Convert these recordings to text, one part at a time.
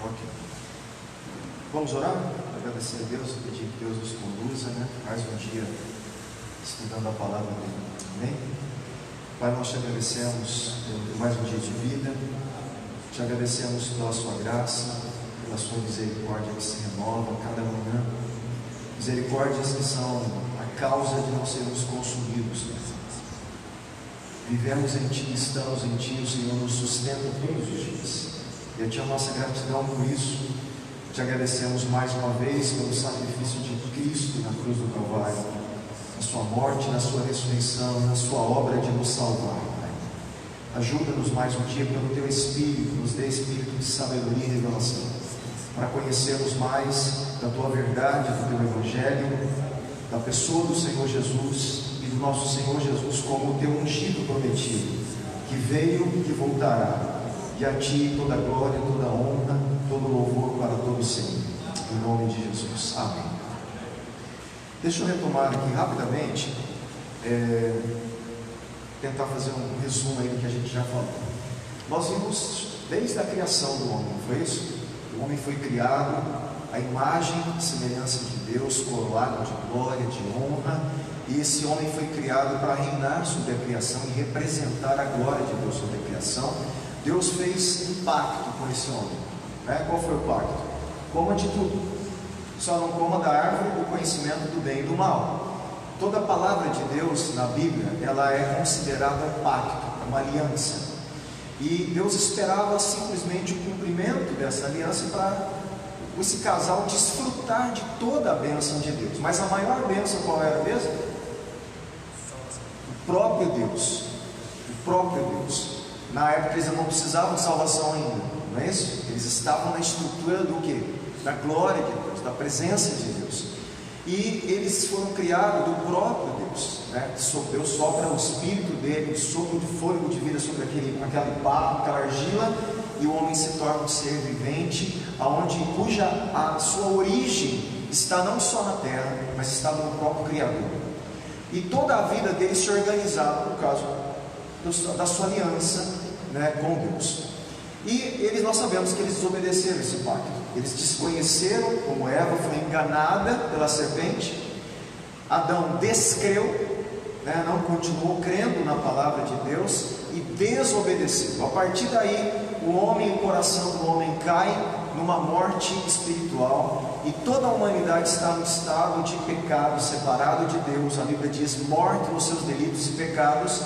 Ok. Vamos orar? Agradecer a Deus e pedir que Deus nos conduza, mais um dia estudando a palavra dele. Amém? Pai, nós te agradecemos por mais um dia de vida, te agradecemos pela sua graça, pela sua misericórdia que se renova a cada manhã, misericórdias que são a causa de não sermos consumidos. Vivemos em Ti, estamos em Ti, o Senhor nos sustenta todos os dias. E a Ti a nossa gratidão por isso. Te agradecemos mais uma vez pelo sacrifício de Cristo na cruz do Calvário, na sua morte, na sua ressurreição, na sua obra de nos salvar. Ajuda-nos mais um dia pelo Teu Espírito, nos dê Espírito de sabedoria e revelação, para conhecermos mais da Tua verdade, do Teu Evangelho, da pessoa do Senhor Jesus e do nosso Senhor Jesus como o Teu ungido prometido, que veio e que voltará. E a Ti toda a glória, toda a honra, todo o louvor para todo sempre. Em nome de Jesus. Amém. Deixa eu retomar aqui rapidamente, tentar fazer um resumo aí do que a gente já falou. Nós vimos desde a criação do homem, não foi isso? O homem foi criado à imagem e semelhança de Deus, coroado de glória, de honra, e esse homem foi criado para reinar sobre a criação e representar a glória de Deus sobre a criação. Deus fez um pacto com esse homem. Qual foi o pacto? Coma de tudo, só não coma da árvore do conhecimento do bem e do mal. Toda a palavra de Deus na Bíblia, ela é considerada um pacto, uma aliança. E Deus esperava simplesmente o cumprimento dessa aliança para esse casal desfrutar de toda a bênção de Deus. Mas a maior bênção qual era mesmo? O próprio Deus. O próprio Deus. Na época eles não precisavam de salvação ainda, não é isso? Eles estavam na estrutura do quê? Da glória de Deus, da presença de Deus. E eles foram criados do próprio Deus, Deus sopra o espírito dele, o sopro de fôlego de vida sobre aquele barro, aquela argila, e o homem se torna um ser vivente, cuja a sua origem está não só na terra, mas está no próprio Criador. E toda a vida dele se organizava por causa da sua aliança com Deus. E nós sabemos que eles desobedeceram esse pacto. Eles desconheceram, como Eva foi enganada pela serpente. Adão descreu, não continuou crendo na palavra de Deus e desobedeceu. A partir daí, o coração do homem cai numa morte espiritual, e toda a humanidade está no estado de pecado, separado de Deus. A Bíblia diz: morto nos seus delitos e pecados,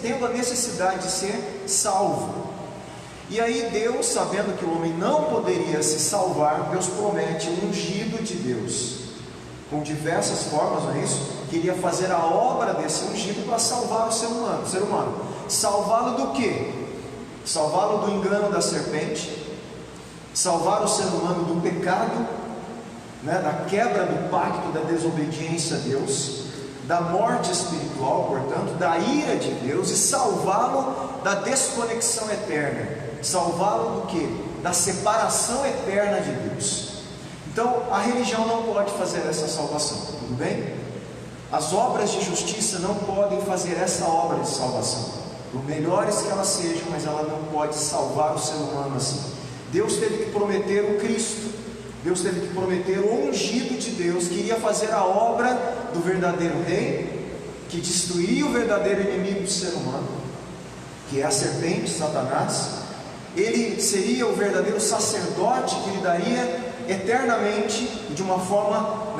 tendo a necessidade de ser salvo. E aí Deus, sabendo que o homem não poderia se salvar, Deus promete um ungido de Deus, com diversas formas, não é isso? Queria fazer a obra desse ungido para salvar o ser humano. Salvá-lo do quê? Salvá-lo do engano da serpente, salvar o ser humano do pecado, da quebra do pacto, da desobediência a Deus, da morte espiritual, portanto, da ira de Deus, e salvá-lo da desconexão eterna. Salvá-lo do quê? Da separação eterna de Deus. Então, a religião não pode fazer essa salvação, tudo bem? As obras de justiça não podem fazer essa obra de salvação, por melhores que elas sejam, mas ela não pode salvar o ser humano assim. Deus teve que prometer o Cristo, Deus teve que prometer o ungido de Deus, que iria fazer a obra do verdadeiro rei, que destruiria o verdadeiro inimigo do ser humano, que é a serpente, Satanás. Ele seria o verdadeiro sacerdote que lidaria eternamente, de uma forma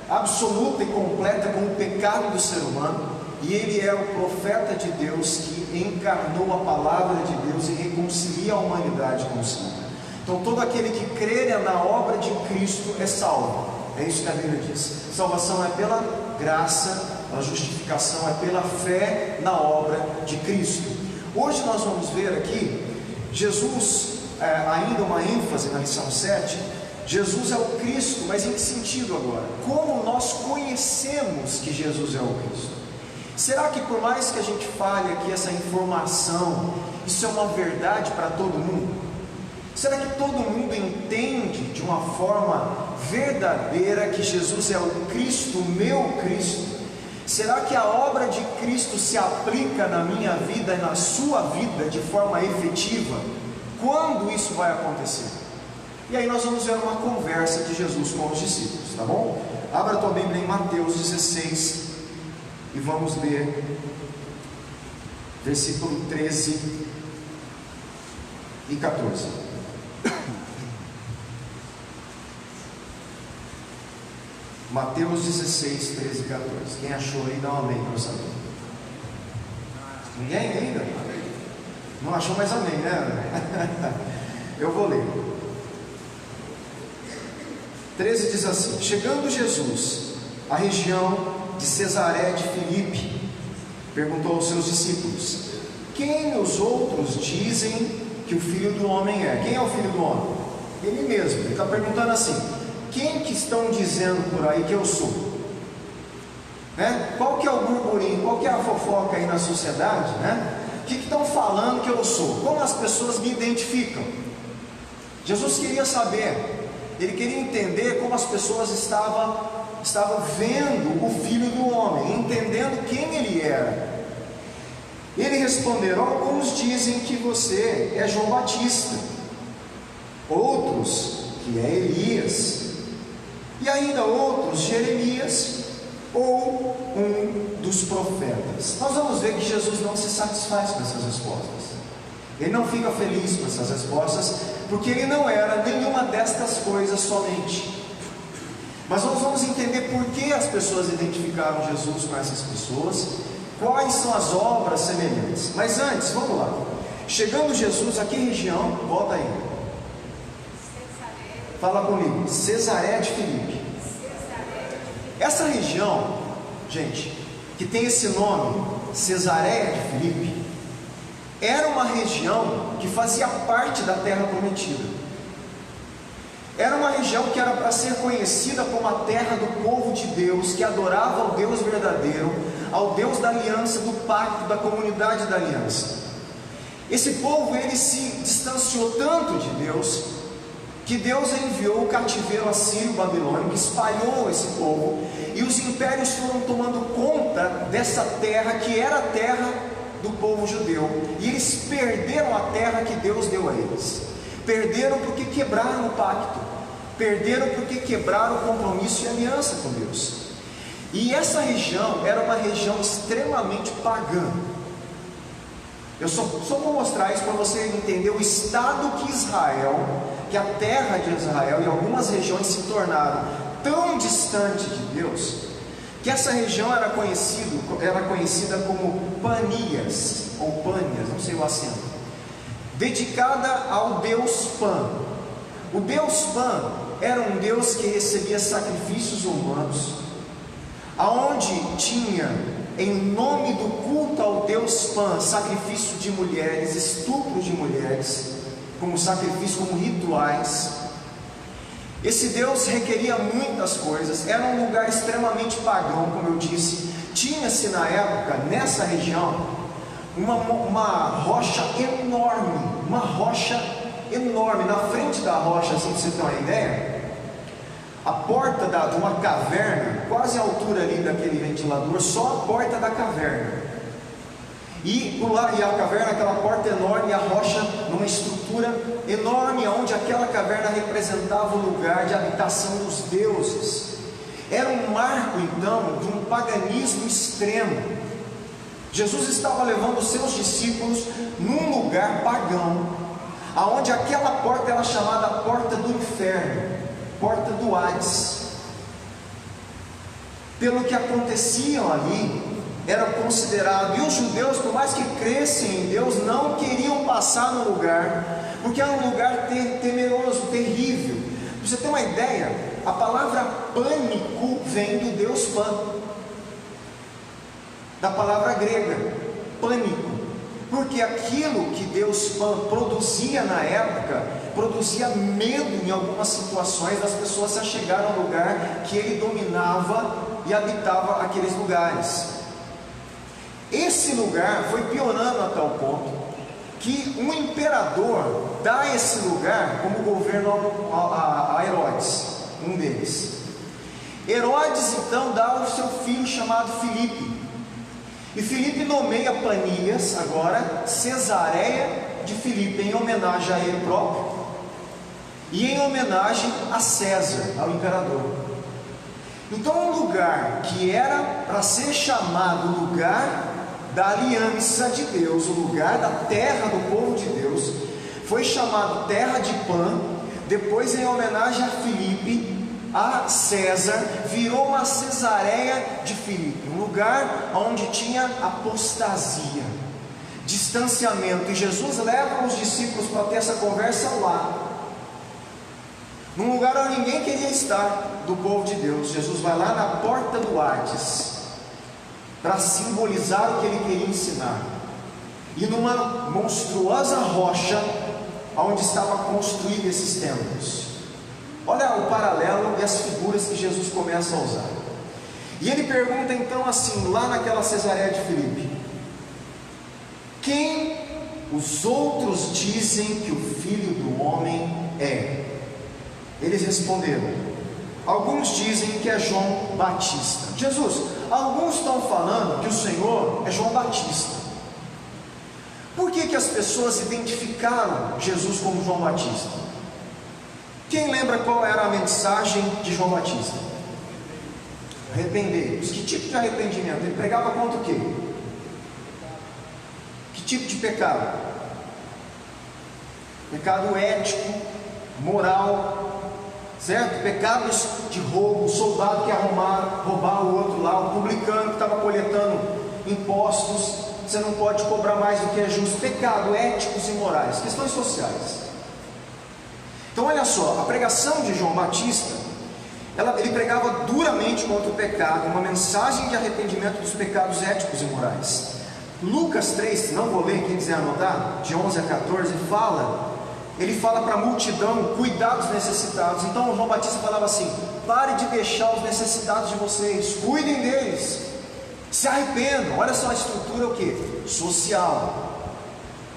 absoluta e completa, com o pecado do ser humano. E ele é o profeta de Deus que encarnou a palavra de Deus e reconcilia a humanidade com o Senhor. Então todo aquele que crer na obra de Cristo é salvo. É isso que a Bíblia diz. Salvação é pela graça, a justificação é pela fé na obra de Cristo. Hoje nós vamos ver aqui Jesus, ainda uma ênfase na lição 7. Jesus é o Cristo, mas em que sentido agora? Como nós conhecemos que Jesus é o Cristo? Será que, por mais que a gente fale aqui essa informação, isso é uma verdade para todo mundo? Será que todo mundo entende de uma forma verdadeira que Jesus é o Cristo, o meu Cristo? Será que a obra de Cristo se aplica na minha vida e na sua vida de forma efetiva? quando isso vai acontecer? E aí nós vamos ver uma conversa de Jesus com os discípulos, tá bom? Abra a tua Bíblia em Mateus 16 e vamos ler versículo 13 e 14. Mateus 16, 13 e 14. Quem achou aí, dá um amém para eu saber. Ninguém ainda? Não achou, mais amém, né? Eu vou ler. 13 diz assim: chegando Jesus à região de Cesaré de Filipe, perguntou aos seus discípulos: quem os outros dizem que o Filho do Homem é? Quem é o Filho do Homem? Ele mesmo. Ele está perguntando assim: quem que estão dizendo por aí que eu sou? Né? Qual que é o burburinho? Qual que é a fofoca aí na sociedade? Né? O que estão falando que eu sou? Como as pessoas me identificam? Jesus queria saber, ele queria entender como as pessoas estavam vendo o Filho do Homem, entendendo quem ele era. Ele respondeu: alguns dizem que você é João Batista, outros que é Elias, e ainda outros Jeremias ou um dos profetas. Nós vamos ver que Jesus não se satisfaz com essas respostas. Ele não fica feliz com essas respostas, porque ele não era nenhuma destas coisas somente. Mas nós vamos entender por que as pessoas identificaram Jesus com essas pessoas, quais são as obras semelhantes. Mas antes, vamos lá. Chegando Jesus a que região? Volta aí. Fala comigo. Cesaré de Filipe. Essa região, gente, que tem esse nome, Cesaré de Filipe, era uma região que fazia parte da terra prometida. Era uma região que era para ser conhecida como a terra do povo de Deus, que adorava ao Deus verdadeiro, ao Deus da aliança, do pacto, da comunidade da aliança. Esse povo, ele se distanciou tanto de Deus, que Deus enviou o cativeiro assírio babilônico, espalhou esse povo, e os impérios foram tomando conta dessa terra, que era a terra do povo judeu, e eles perderam a terra que Deus deu a eles. Perderam porque quebraram o pacto, perderam porque quebraram o compromisso e a aliança com Deus. E essa região era uma região extremamente pagã. Eu só vou mostrar isso para você entender o estado que Israel, que a terra de Israel e algumas regiões se tornaram tão distantes de Deus, que essa região era conhecida como Panias, ou Pânias, não sei o acento, dedicada ao deus Pan. O deus Pan era um deus que recebia sacrifícios humanos, aonde tinha, em nome do culto ao deus Pan, sacrifício de mulheres, estupro de mulheres, como sacrifício, como rituais. Esse Deus requeria muitas coisas, era um lugar extremamente pagão, como eu disse. Tinha-se na época, nessa região, uma rocha enorme, na frente da rocha, assim, para você ter uma ideia, a porta de uma caverna, quase a altura ali daquele ventilador, só a porta da caverna. E a caverna, aquela porta enorme, e a rocha numa estrutura enorme, onde aquela caverna representava o lugar de habitação dos deuses. Era um marco então de um paganismo extremo. Jesus estava levando os seus discípulos num lugar pagão, aonde aquela porta era chamada porta do inferno, porta do Hades. Pelo que aconteciam ali, era considerado, e os judeus, por mais que crescem em Deus, não queriam passar no lugar, porque era um lugar temeroso, terrível. Para você ter uma ideia, a palavra pânico vem do deus Pan, da palavra grega, pânico, porque aquilo que Deus Pan produzia na época, produzia medo em algumas situações das pessoas se achegar ao lugar que ele dominava e habitava aqueles lugares. Esse lugar foi piorando a tal ponto que um imperador dá esse lugar como governo a Herodes, um deles. Herodes então dá ao seu filho chamado Filipe. E Filipe nomeia Panias, agora, Cesareia de Filipe, em homenagem a ele próprio e em homenagem a César, ao imperador. Então, um lugar que era para ser chamado lugar da aliança de Deus, o lugar da terra do povo de Deus, foi chamado terra de Pan. Depois, em homenagem a Filipe, a César, virou uma Cesareia de Filipe, um lugar onde tinha apostasia, distanciamento. E Jesus leva os discípulos para ter essa conversa lá, num lugar onde ninguém queria estar do povo de Deus. Jesus vai lá na porta do Hades para simbolizar o que ele queria ensinar, e numa monstruosa rocha onde estava construído esses templos. Olha o paralelo e as figuras que Jesus começa a usar. E ele pergunta então assim, lá naquela Cesareia de Filipe: quem os outros dizem que o Filho do Homem é? Eles responderam: alguns dizem que é João Batista. Jesus, alguns estão falando que o Senhor é João Batista. Por que as pessoas identificaram Jesus como João Batista? Quem lembra qual era a mensagem de João Batista? Arrependei-vos. Que tipo de arrependimento? Ele pregava contra o quê? Que tipo de pecado? Pecado ético, moral, certo? Pecados de roubo, o soldado que ia roubar o outro lá, o publicano que estava coletando impostos, você não pode cobrar mais do que é justo. Pecado, éticos e morais, questões sociais. Então olha só, a pregação de João Batista, ele pregava duramente contra o pecado, uma mensagem de arrependimento dos pecados éticos e morais. Lucas 3, não vou ler, quem quiser anotar, de 11 a 14, ele fala para a multidão cuidar dos necessitados. Então João Batista falava assim: pare de deixar os necessitados de vocês, cuidem deles, se arrependam. Olha só a estrutura, o que? Social.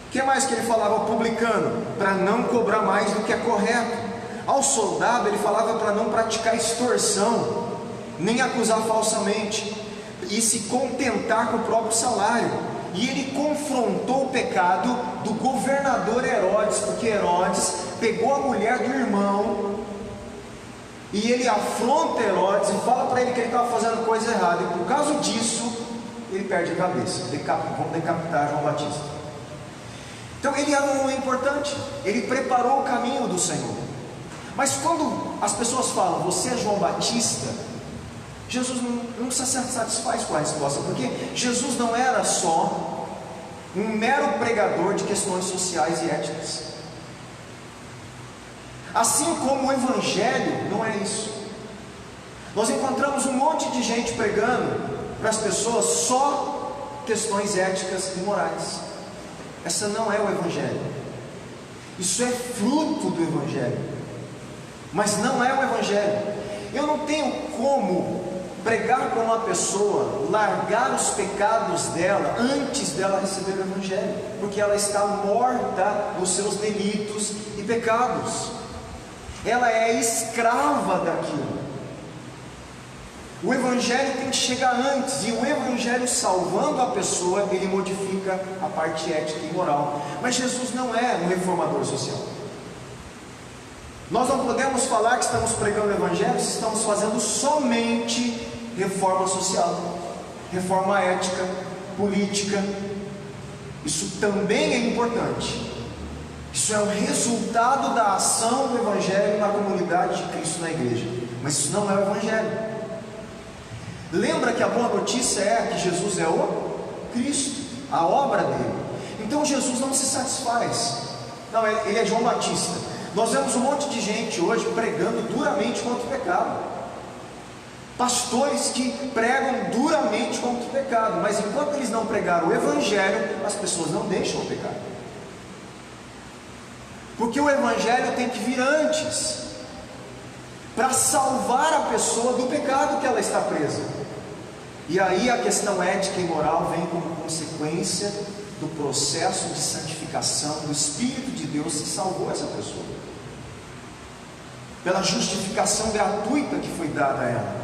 O que mais que ele falava ao publicano? Para não cobrar mais do que é correto. Ao soldado ele falava para não praticar extorsão, nem acusar falsamente, e se contentar com o próprio salário. E ele confrontou o pecado do governador Herodes, porque Herodes pegou a mulher do irmão, e ele afronta Herodes e fala para ele que ele estava fazendo coisa errada, e por causa disso ele perde a cabeça. Vão decapitar João Batista. Então ele era um homem importante, ele preparou o caminho do Senhor. Mas quando as pessoas falam, você é João Batista, Jesus não se satisfaz com a resposta, porque Jesus não era só um mero pregador de questões sociais e éticas. Assim como o Evangelho não é isso. Nós encontramos um monte de gente pregando para as pessoas só questões éticas e morais. Essa não é o Evangelho. Isso é fruto do Evangelho, mas não é o Evangelho. Eu não tenho como pregar para uma pessoa largar os pecados dela antes dela receber o Evangelho, porque ela está morta nos seus delitos e pecados, ela é escrava daquilo. O Evangelho tem que chegar antes, e o Evangelho, salvando a pessoa, ele modifica a parte ética e moral. Mas Jesus não é um reformador social. Nós não podemos falar que estamos pregando o Evangelho se estamos fazendo somente reforma social, reforma ética, política. Isso também é importante. Isso é um resultado da ação do Evangelho na comunidade de Cristo, na igreja. Mas isso não é o Evangelho. Lembra que a boa notícia é que Jesus é o Cristo, a obra dele. Então Jesus não se satisfaz. Não, ele é João Batista. Nós vemos um monte de gente hoje pregando duramente contra o pecado, pastores que pregam duramente contra o pecado, mas enquanto eles não pregaram o Evangelho, as pessoas não deixam o pecado, porque o Evangelho tem que vir antes, para salvar a pessoa do pecado que ela está presa. E aí a questão ética e moral vem como consequência do processo de santificação do Espírito de Deus que salvou essa pessoa, pela justificação gratuita que foi dada a ela.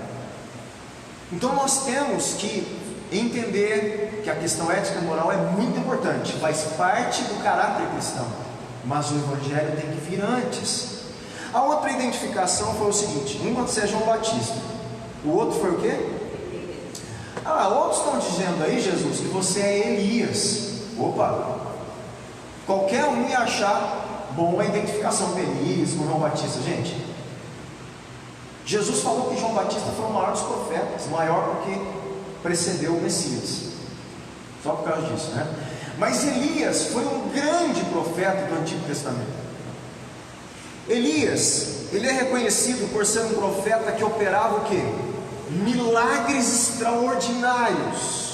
Então nós temos que Entender que a questão ética e moral é muito importante, faz parte do caráter cristão, mas o Evangelho tem que vir antes. A outra identificação foi o seguinte: um é João Batista, o outro foi o quê? Outros estão dizendo aí, Jesus, que você é Elias. Opa! Qualquer um ia achar bom a identificação com Elias, com João Batista. Gente, Jesus falou que João Batista foi o maior dos profetas, maior porque precedeu o Messias, só por causa disso, né? Mas Elias foi um grande profeta do Antigo Testamento. Elias, ele é reconhecido por ser um profeta que operava o quê? Milagres extraordinários.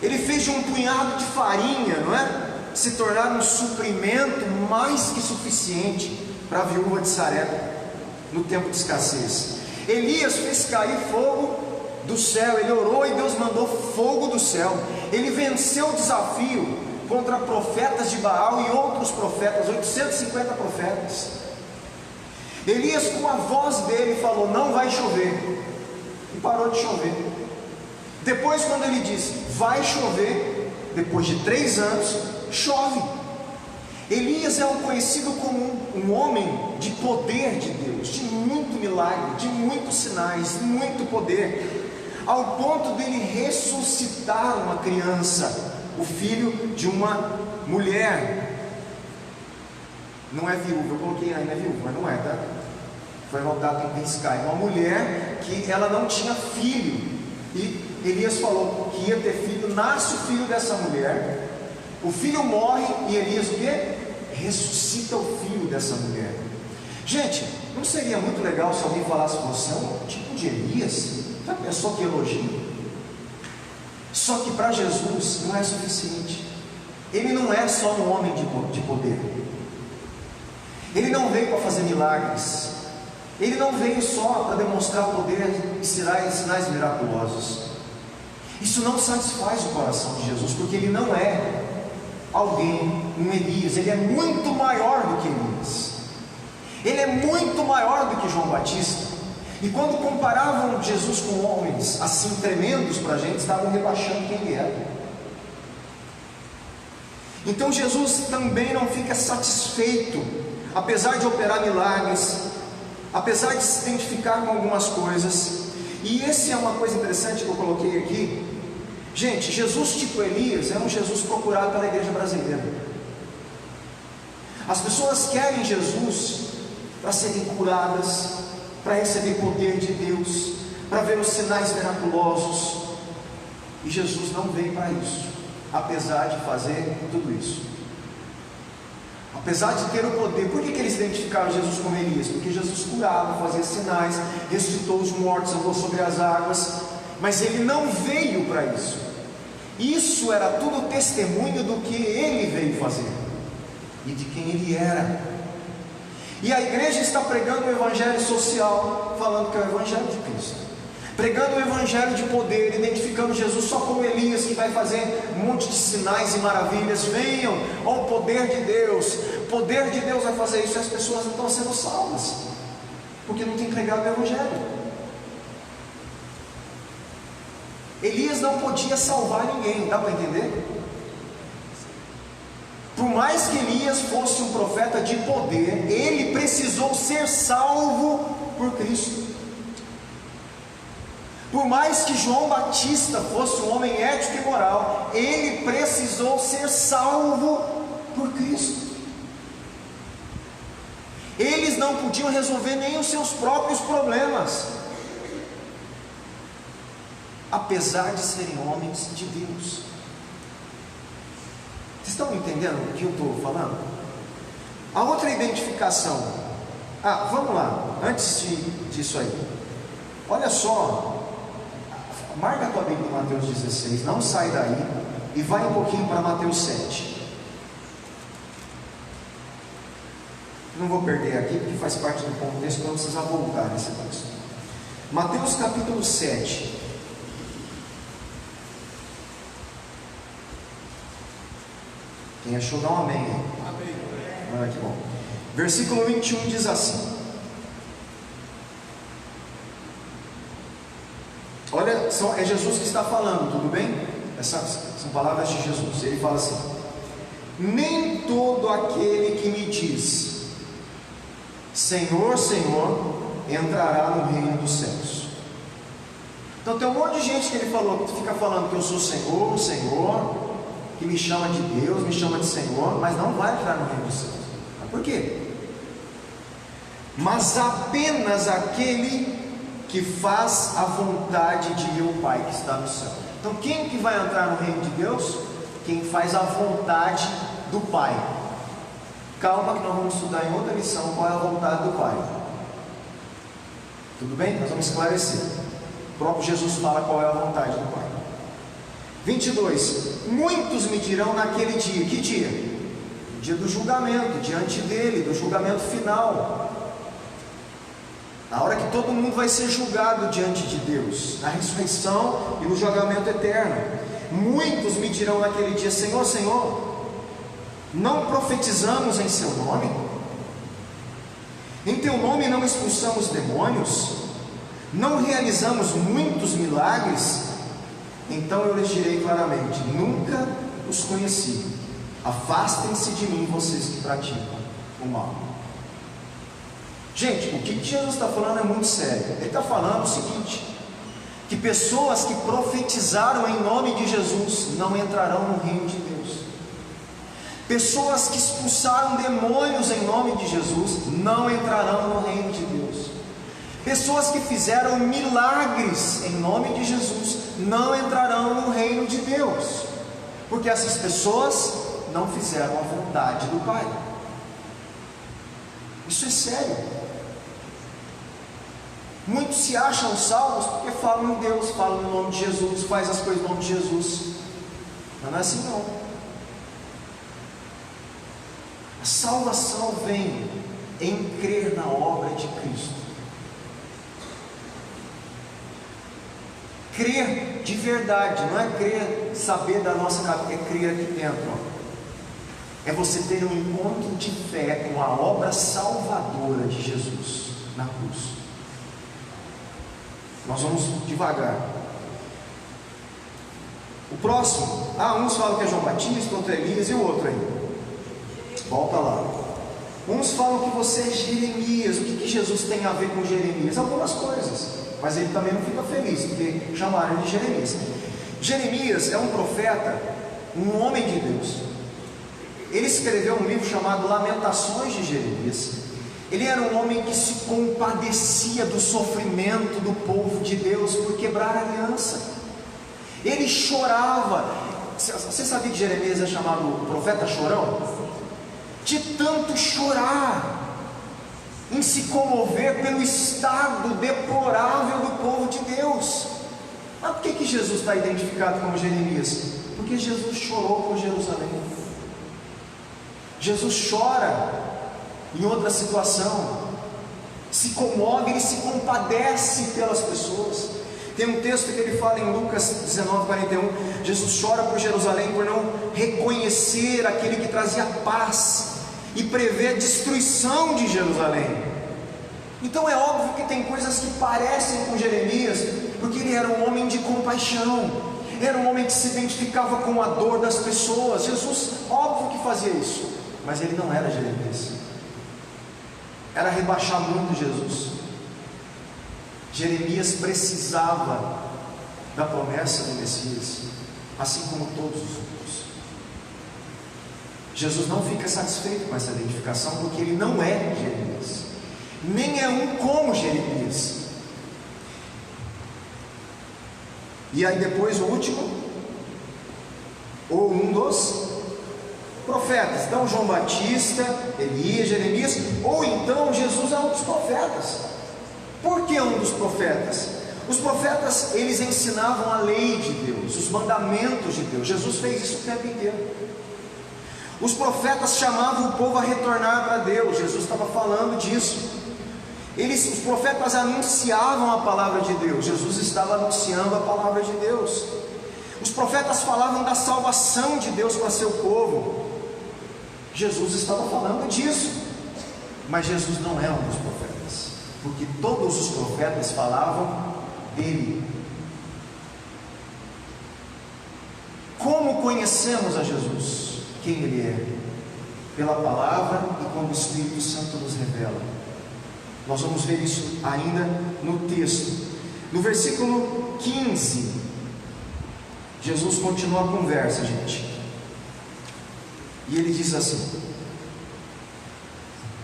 Ele fez de um punhado de farinha, não é? Se tornar um suprimento mais que suficiente para a viúva de Sarepta no tempo de escassez. Elias fez cair fogo do céu, ele orou e Deus mandou fogo do céu. Ele venceu o desafio contra profetas de Baal e outros profetas, 850 profetas. Elias, com a voz dele, falou: não vai chover, e parou de chover. Depois, quando ele disse vai chover, depois de 3 anos, chove. Elias é conhecido como um homem de poder de Deus, de muito milagre, de muitos sinais, de muito poder, ao ponto dele ressuscitar uma criança, o filho de uma mulher. Não é viúva, eu coloquei ainda viúva, mas não é, tá? Foi anotado em Sky, uma mulher que ela não tinha filho, e Elias falou que ia ter filho. Nasce o filho dessa mulher, o filho morre, e Elias o quê? Ressuscita o filho dessa mulher. Gente, não seria muito legal se alguém falasse: você é um tipo de Elias? Já pensou que elogio? Só que para Jesus não é suficiente. Ele não é só um homem de poder. Ele não veio para fazer milagres. Ele não veio só para demonstrar poder e sinais miraculosos. Isso não satisfaz o coração de Jesus, porque ele não é alguém, um Elias. Ele é muito maior do que Elias. Ele é muito maior do que João Batista. E quando comparavam Jesus com homens assim tremendos para a gente, estavam rebaixando quem ele era. Então Jesus também não fica satisfeito, apesar de operar milagres, apesar de se identificar com algumas coisas. E essa é uma coisa interessante que eu coloquei aqui. Gente, Jesus tipo Elias é um Jesus procurado pela igreja brasileira. As pessoas querem Jesus para serem curadas, para receber poder de Deus, para ver os sinais miraculosos. E Jesus não veio para isso, apesar de fazer tudo isso, apesar de ter o poder. Por que eles identificaram Jesus como Elias? Porque Jesus curava, fazia sinais, ressuscitou os mortos, andou sobre as águas. Mas ele não veio para isso. Isso era tudo testemunho do que ele veio fazer e de quem ele era. E a igreja está pregando o evangelho social, falando que é o evangelho de Cristo, pregando o evangelho de poder, identificando Jesus só como Elias, que vai fazer um monte de sinais e maravilhas. Venham ao poder de Deus, o poder de Deus vai fazer isso, e as pessoas não estão sendo salvas, porque não tem pregado o evangelho. Elias não podia salvar ninguém, dá para entender? Por mais que Elias fosse um profeta de poder, ele precisou ser salvo por Cristo. Por mais que João Batista fosse um homem ético e moral, ele precisou ser salvo por Cristo. Eles não podiam resolver nem os seus próprios problemas, apesar de serem homens de Deus. Vocês estão entendendo o que eu estou falando? A outra identificação. Vamos lá, antes disso aí. Olha só, marca a tua Bíblia em Mateus 16, não sai daí, e vai um pouquinho para Mateus 7. Não vou perder aqui, porque faz parte do contexto, não precisa voltar nesse texto. Mateus capítulo 7. Quem achou, dá um amém. Amém. Que bom. Versículo 21 diz assim: olha é Jesus que está falando, tudo bem? Essas são palavras de Jesus. Ele fala assim: nem todo aquele que me diz Senhor, Senhor, entrará no reino dos céus. Então tem um monte de gente que ele falou, que fica falando que eu sou Senhor, Senhor, que me chama de Deus, me chama de Senhor, mas não vai entrar no reino dos céus. Mas por quê? Mas apenas aquele que faz a vontade de meu Pai que está no céu. Então quem que vai entrar no reino de Deus? Quem faz a vontade do Pai. Calma que nós vamos estudar em outra lição qual é a vontade do Pai. Tudo bem? Nós vamos esclarecer. O próprio Jesus fala qual é a vontade do Pai. 22. Muitos me dirão naquele dia. Que dia? O dia do julgamento, diante dele, do julgamento final. A hora que todo mundo vai ser julgado diante de Deus, na ressurreição e no julgamento eterno. Muitos me dirão naquele dia: Senhor, Senhor, não profetizamos em seu nome? Em teu nome não expulsamos demônios? Não realizamos muitos milagres? Então eu lhes direi claramente: nunca os conheci. Afastem-se de mim, vocês que praticam o mal. Gente, o que Jesus está falando é muito sério. Ele está falando o seguinte: que pessoas que profetizaram em nome de Jesus não entrarão no reino de Deus. Pessoas que expulsaram demônios em nome de Jesus não entrarão no reino de Deus. Pessoas que fizeram milagres em nome de Jesus não entrarão no reino de Deus, porque essas pessoas não fizeram a vontade do Pai. Isso é sério. Muitos se acham salvos porque falam em Deus, falam no nome de Jesus, faz as coisas no nome de Jesus. Mas não é assim não. A salvação vem em crer na obra de Cristo. Crer de verdade, não é crer, saber da nossa cabeça, é crer aqui dentro. É você ter um encontro de fé com a obra salvadora de Jesus na cruz. Nós vamos devagar. O próximo, uns falam que é João Batista, outro é Elias, e o outro aí? Volta lá. Uns falam que você é Jeremias. O que Jesus tem a ver com Jeremias? Algumas coisas, mas ele também não fica feliz porque chamaram ele de Jeremias. Jeremias é um profeta, um homem de Deus. Ele escreveu um livro chamado Lamentações de Jeremias. Ele era um homem que se compadecia do sofrimento do povo de Deus por quebrar a aliança. Ele chorava. Você sabia que Jeremias é chamado profeta chorão? De tanto chorar, em se comover pelo estado deplorável do povo de Deus. Mas por que Jesus está identificado como Jeremias? Porque Jesus chorou por Jerusalém. Jesus chora em outra situação, se comove, ele se compadece pelas pessoas. Tem um texto que ele fala em Lucas 19:41, Jesus chora por Jerusalém por não reconhecer aquele que trazia paz e prevê a destruição de Jerusalém. Então é óbvio que tem coisas que parecem com Jeremias, porque ele era um homem de compaixão, era um homem que se identificava com a dor das pessoas. Jesus, óbvio que fazia isso, mas ele não era Jeremias. Era rebaixar muito Jesus. Jeremias precisava da promessa do Messias, assim como todos os outros. Jesus não fica satisfeito com essa identificação, porque ele não é Jeremias, nem é um como Jeremias. E aí depois o último, ou um dos profetas. Então João Batista, Elias, Jeremias, ou então Jesus é um dos profetas. Por que um dos profetas? Os profetas, eles ensinavam a lei de Deus, os mandamentos de Deus. Jesus fez isso o tempo inteiro. Os profetas chamavam o povo a retornar para Deus. Jesus estava falando disso. Os profetas anunciavam a palavra de Deus. Jesus estava anunciando a palavra de Deus. Os profetas falavam da salvação de Deus para seu povo. Jesus estava falando disso. Mas Jesus não é um dos profetas, porque todos os profetas falavam dele. conhecemos a Jesus? Quem Ele é? Pela palavra e quando o Espírito Santo nos revela. Nós vamos ver isso ainda no texto. No versículo 15, Jesus continua a conversa, gente. E Ele diz assim: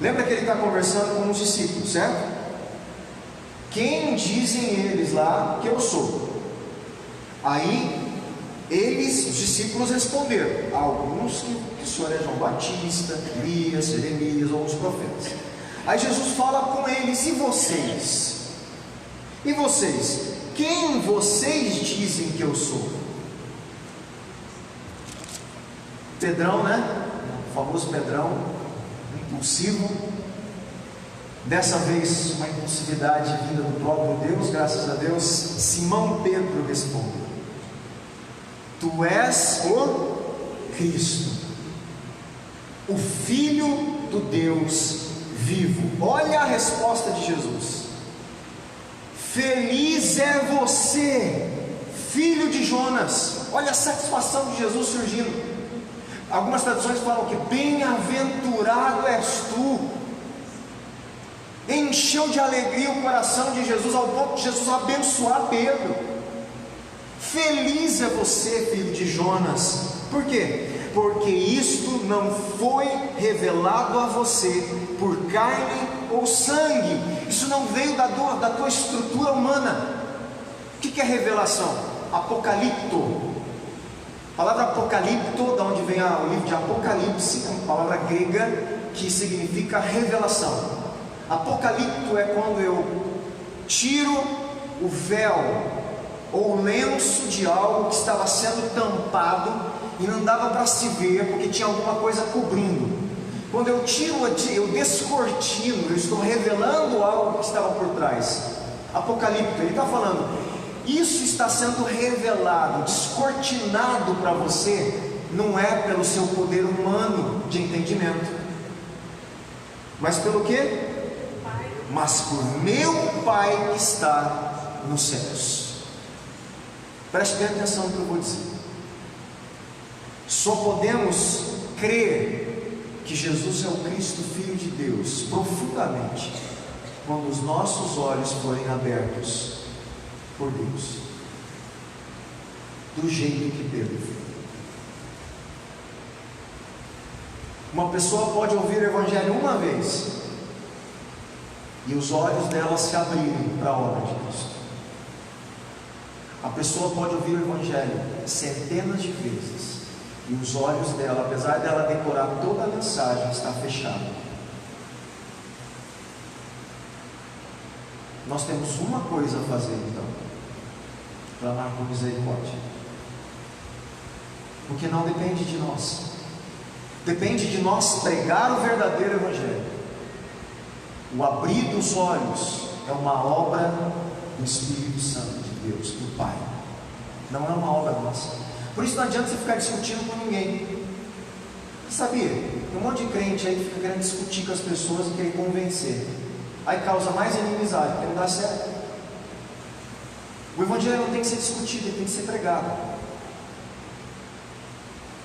lembra que Ele está conversando com os discípulos, certo? Quem dizem eles lá que eu sou? Aí eles, os discípulos, responderam. Alguns que o Senhor é João Batista, Elias, Jeremias ou os profetas. Aí Jesus fala com eles: e vocês? E vocês? Quem vocês dizem que eu sou? Pedrão, né? O famoso Pedrão, impulsivo. Dessa vez, uma impulsividade vinda do próprio Deus, graças a Deus. Simão Pedro respondeu: Tu és o Cristo, o Filho do Deus vivo. Olha a resposta de Jesus: Feliz é você, filho de Jonas. Olha a satisfação de Jesus surgindo. Algumas traduções falam que bem-aventurado és tu. Encheu de alegria o coração de Jesus, ao ponto de Jesus abençoar Pedro. Feliz é você, filho de Jonas. Por quê? Porque isto não foi revelado a você por carne ou sangue. Isso não veio da tua estrutura humana. O que é revelação? Apocalipto. A palavra apocalipto, da onde vem o livro de Apocalipse, é uma palavra grega que significa revelação. Apocalipto é quando eu tiro o véu ou o lenço de algo que estava sendo tampado e não dava para se ver porque tinha alguma coisa cobrindo. Quando eu tiro, eu descortino, eu estou revelando algo que estava por trás. Apocalipto, ele está falando: isso está sendo revelado, descortinado para você, não é pelo seu poder humano de entendimento, mas pelo quê? Mas por meu Pai que está nos céus. Preste bem atenção no que eu vou dizer. Só podemos crer que Jesus é o Cristo, Filho de Deus, profundamente, quando os nossos olhos forem abertos por Deus, do jeito que Pedro fez. Uma pessoa pode ouvir o Evangelho uma vez e os olhos dela se abrirem para a obra de Cristo. A pessoa pode ouvir o Evangelho centenas de vezes e os olhos dela, apesar dela decorar toda a mensagem, está fechado. Nós temos uma coisa a fazer então: clamar por misericórdia, porque não depende de nós, depende de nós pregar o verdadeiro Evangelho. O abrir dos olhos é uma obra do Espírito Santo de Deus, do Pai, não é uma obra nossa. Por isso não adianta você ficar discutindo com ninguém. Você sabia? Tem um monte de crente aí que fica querendo discutir com as pessoas e querer convencer, aí causa mais inimizade, porque não dá certo. O Evangelho não tem que ser discutido, ele tem que ser pregado.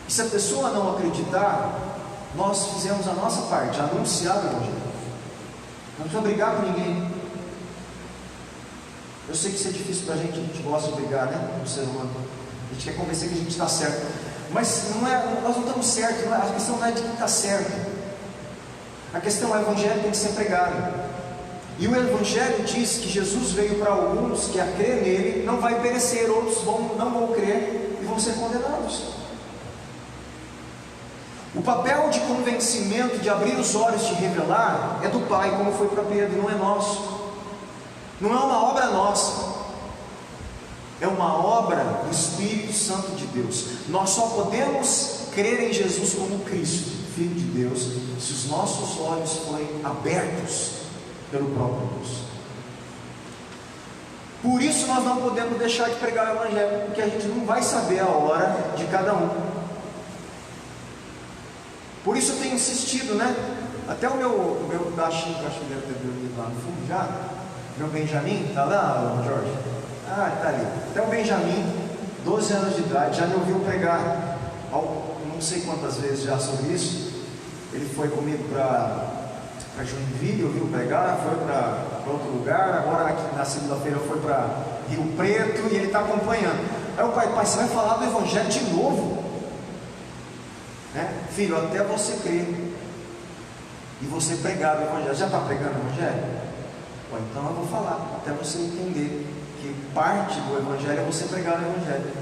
E se a pessoa não acreditar, nós fizemos a nossa parte, anunciar o Evangelho. Não precisa brigar com ninguém. Eu sei que isso é difícil para a gente gosta de brigar, né? O ser humano. A gente quer convencer que a gente está certo. Mas não é, nós não estamos certos. A questão não é de quem está certo. A questão é: o Evangelho tem que ser pregado. E o Evangelho diz que Jesus veio para alguns que a crer nele não vai perecer, outros não vão crer e vão ser condenados. O papel de convencimento, de abrir os olhos, de revelar, é do Pai, como foi para Pedro, não é nosso. Não é uma obra nossa, é uma obra do Espírito Santo de Deus. Nós só podemos crer em Jesus como Cristo, Filho de Deus, se os nossos olhos forem abertos pelo próprio Deus. Por isso nós não podemos deixar de pregar o Evangelho, porque a gente não vai saber a hora de cada um. Por isso eu tenho insistido, né? Até o meu baixinho, que eu acho que deve ter dormido lá no fundo já, meu Benjamin, está lá, Jorge? Ah, está ali. Até o Benjamin, 12 anos de idade, já me ouviu pregar. não sei quantas vezes já sobre isso. Ele foi comigo para Joinville, ouviu pregar, foi para outro lugar, agora aqui na segunda-feira foi para Rio Preto e ele está acompanhando. Aí o pai, você vai falar do Evangelho de novo? Né? Filho, até você crer e você pregar o Evangelho. Já está pregando o Evangelho? Bom, então eu vou falar, até você entender que parte do Evangelho é você pregar o Evangelho.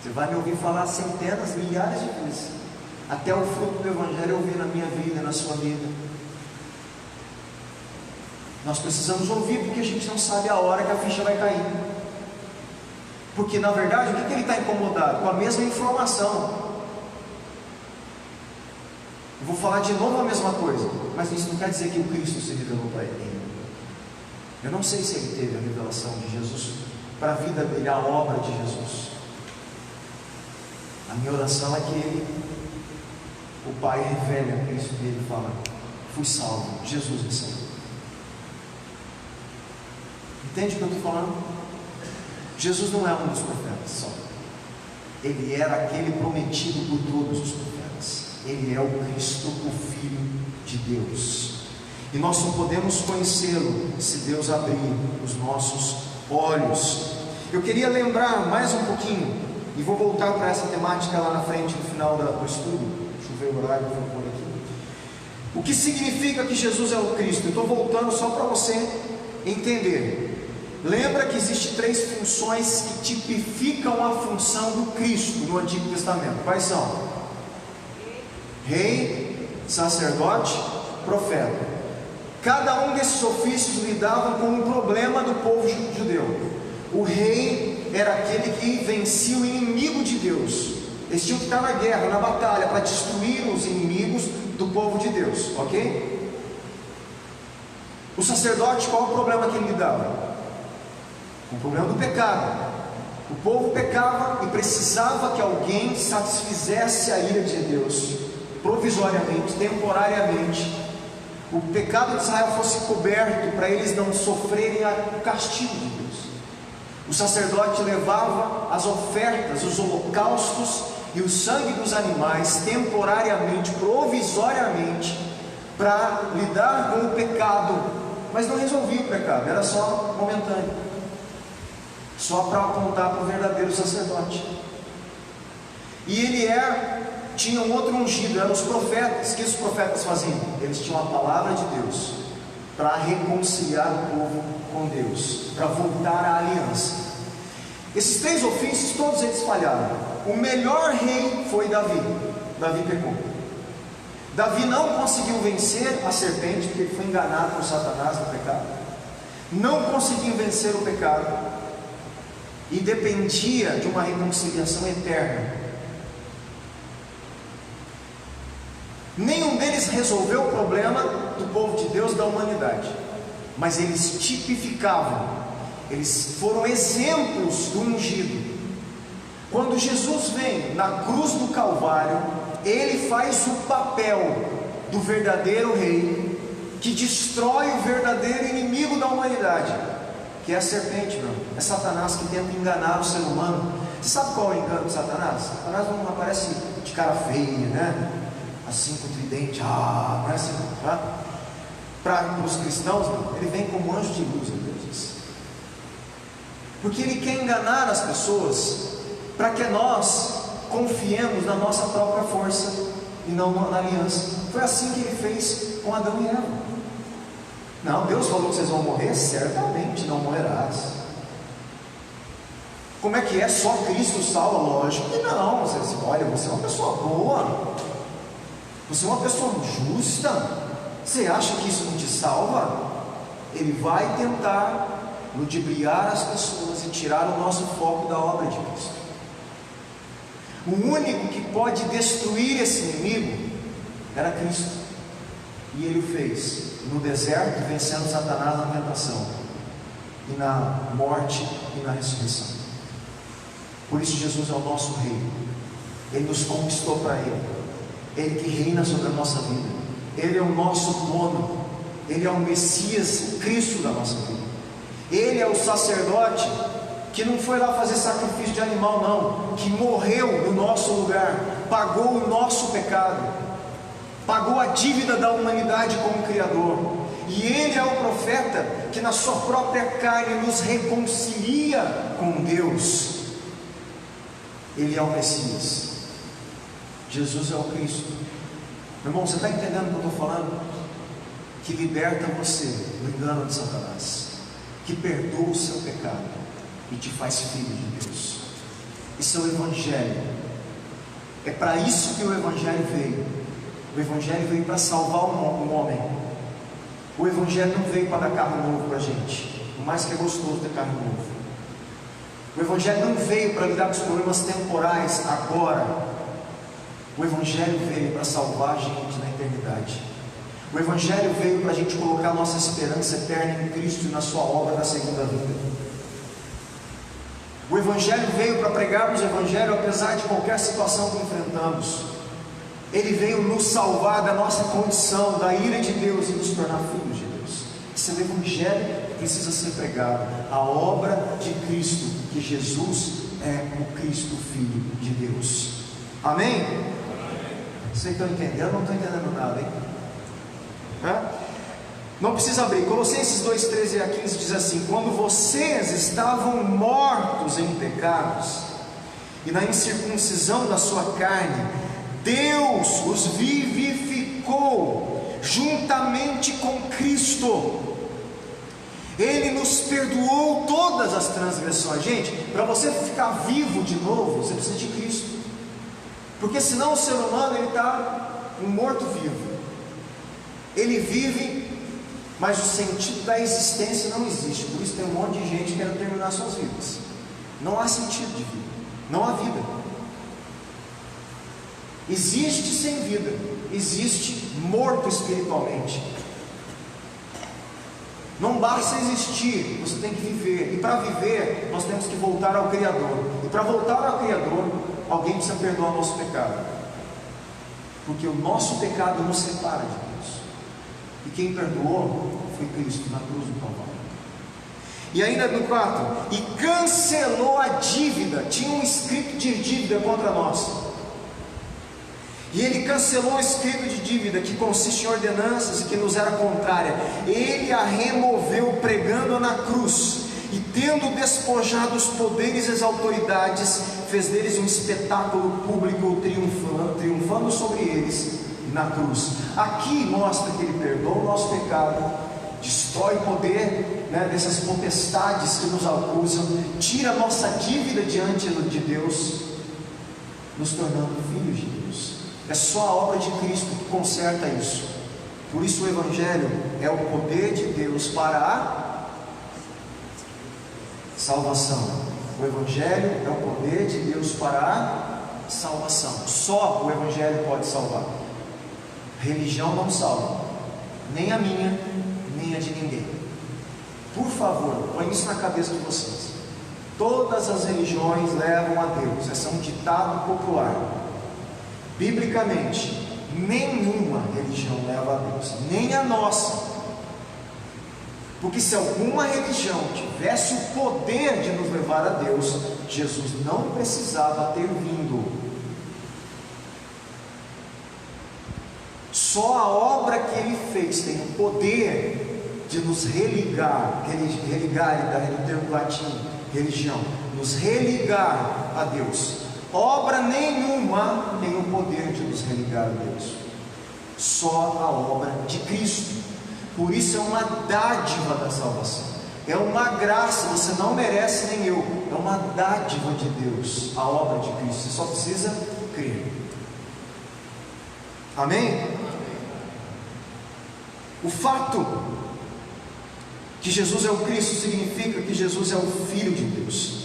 Você vai me ouvir falar centenas, milhares de vezes, até o fruto do Evangelho eu ouvir na minha vida, na sua vida. Nós precisamos ouvir, porque a gente não sabe a hora que a ficha vai cair. Porque na verdade, o que ele está incomodado? Com a mesma informação. Eu vou falar de novo a mesma coisa, mas isso não quer dizer que o Cristo se revelou para ele. Eu não sei se ele teve a revelação de Jesus para a vida dele, a obra de Jesus. A minha oração é que o Pai revele a Cristo e ele fala: fui salvo, Jesus me salvou. Entende o que eu estou falando? Jesus não é um dos profetas só. Ele era aquele prometido por todos os profetas. Ele é o Cristo, o Filho de Deus. E nós só podemos conhecê-lo se Deus abrir os nossos olhos. Eu queria lembrar mais um pouquinho, e vou voltar para essa temática lá na frente, no final do estudo. Deixa eu ver o horário que eu vou pôr aqui. O que significa que Jesus é o Cristo? Eu estou voltando só para você entender. Lembra que existem 3 funções que tipificam a função do Cristo no Antigo Testamento. Quais são? Rei, sacerdote, profeta. Cada um desses ofícios lidava com um problema do povo judeu. O rei era aquele que vencia o inimigo de Deus. Eles tinham que estar na guerra, na batalha, para destruir os inimigos do povo de Deus, ok? O sacerdote, qual o problema que ele lidava? O problema do pecado. O povo pecava e precisava que alguém satisfizesse a ira de Deus, provisoriamente, temporariamente. O pecado de Israel fosse coberto para eles não sofrerem o castigo de Deus. O sacerdote levava as ofertas, os holocaustos e o sangue dos animais temporariamente, provisoriamente, para lidar com o pecado, mas não resolvia o pecado, era só momentâneo, só para apontar para o verdadeiro sacerdote. E ele tinha um outro ungido, eram os profetas. O que os profetas faziam? Eles tinham a palavra de Deus para reconciliar o povo com Deus, para voltar à aliança. Esses 3 ofícios, todos eles falharam. O melhor rei foi Davi. Davi pecou. Davi não conseguiu vencer a serpente, porque ele foi enganado por Satanás no pecado. Não conseguiu vencer o pecado e dependia de uma reconciliação eterna. Nenhum deles resolveu o problema do povo de Deus, da humanidade, mas eles tipificavam, eles foram exemplos do ungido. Quando Jesus vem na cruz do Calvário, ele faz o papel do verdadeiro rei, que destrói o verdadeiro inimigo da humanidade, que é a serpente, meu. É Satanás que tenta enganar o ser humano. Você sabe qual é o engano de Satanás? Satanás não aparece de cara feia, né? Assim com o tridente, não é assim, tá? Para os cristãos, ele vem como anjo de luz, Deus diz. Porque ele quer enganar as pessoas, para que nós confiemos na nossa própria força e não na aliança. Foi assim que ele fez com Adão e Eva. Não, Deus falou que vocês vão morrer, certamente não morrerás. Como é que é? Só Cristo salva? Lógico que não. Você diz, olha, você é uma pessoa boa, você é uma pessoa justa, você acha que isso não te salva? Ele vai tentar ludibriar as pessoas e tirar o nosso foco da obra de Cristo. O único que pode destruir esse inimigo era Cristo, e ele o fez no deserto, vencendo Satanás na tentação, e na morte e na ressurreição. Por isso Jesus é o nosso rei. Ele nos conquistou para ele. Ele que reina sobre a nossa vida. Ele é o nosso dono. Ele é o Messias, o Cristo da nossa vida. Ele é o sacerdote que não foi lá fazer sacrifício de animal, não, que morreu no nosso lugar, pagou o nosso pecado, pagou a dívida da humanidade com o Criador. E Ele é o profeta que na sua própria carne nos reconcilia com Deus. Ele é o Messias. Jesus é o Cristo. Meu irmão, você está entendendo o que eu estou falando? Que liberta você do engano de Satanás, que perdoa o seu pecado e te faz filho de Deus. Isso é o Evangelho. É para isso que o Evangelho veio. O Evangelho veio para salvar um homem. O Evangelho não veio para dar carro novo para a gente, por mais que é gostoso ter carro novo. O Evangelho não veio para lidar com os problemas temporais agora. O Evangelho veio para salvar a gente na eternidade. O Evangelho veio para a gente colocar nossa esperança eterna em Cristo e na sua obra da segunda vinda. O Evangelho veio para pregarmos o Evangelho apesar de qualquer situação que enfrentamos. Ele veio nos salvar da nossa condição, da ira de Deus, e nos tornar filhos de Deus. Esse é o Evangelho que precisa ser pregado, a obra de Cristo, que Jesus é o Cristo, Filho de Deus. Amém? Vocês estão entendendo? Não estou entendendo nada, hein? Não precisa abrir. Colossenses 2, 13 a 15 diz assim: quando vocês estavam mortos em pecados e na incircuncisão da sua carne, Deus os vivificou juntamente com Cristo. Ele nos perdoou todas as transgressões. Gente, para você ficar vivo de novo, você precisa de Cristo, porque senão o ser humano ele está um morto-vivo. Ele vive, mas o sentido da existência não existe. Por isso tem um monte de gente querendo terminar suas vidas. Não há sentido de vida, não há vida. Existe sem vida, existe morto espiritualmente. Não basta existir, você tem que viver. E para viver, nós temos que voltar ao Criador. E para voltar ao Criador, alguém precisa perdoar o nosso pecado, porque o nosso pecado nos separa de Deus. E quem perdoou foi Cristo na cruz do Calvário. E ainda no 4: e cancelou a dívida. Tinha um escrito de dívida contra nós. E Ele cancelou o escrito de dívida que consiste em ordenanças e que nos era contrária. Ele a removeu pregando-a na cruz, e tendo despojado os poderes e as autoridades, fez deles um espetáculo público, triunfando sobre eles na cruz. Aqui mostra que Ele perdoa o nosso pecado, destrói o poder dessas potestades que nos acusam, tira a nossa dívida diante de Deus, nos tornando filhos de Deus. É só a obra de Cristo que conserta isso. Por isso o Evangelho é o poder de Deus para a salvação. O Evangelho é o poder de Deus para a salvação. Só o Evangelho pode salvar. Religião não salva, nem a minha, nem a de ninguém. Por favor, põe isso na cabeça de vocês. Todas as religiões levam a Deus. Esse é um ditado popular. Biblicamente, nenhuma religião leva a Deus, nem a nossa. Porque se alguma religião tivesse o poder de nos levar a Deus, Jesus não precisava ter vindo. Só a obra que Ele fez tem o poder de nos religar, do termo latim, religião, nos religar a Deus. Obra nenhuma tem o poder de nos religar a Deus, só a obra de Cristo. Por isso é uma dádiva da salvação, é uma graça, você não merece nem eu, é uma dádiva de Deus, a obra de Cristo, você só precisa crer. Amém? O fato que Jesus é o Cristo significa que Jesus é o Filho de Deus.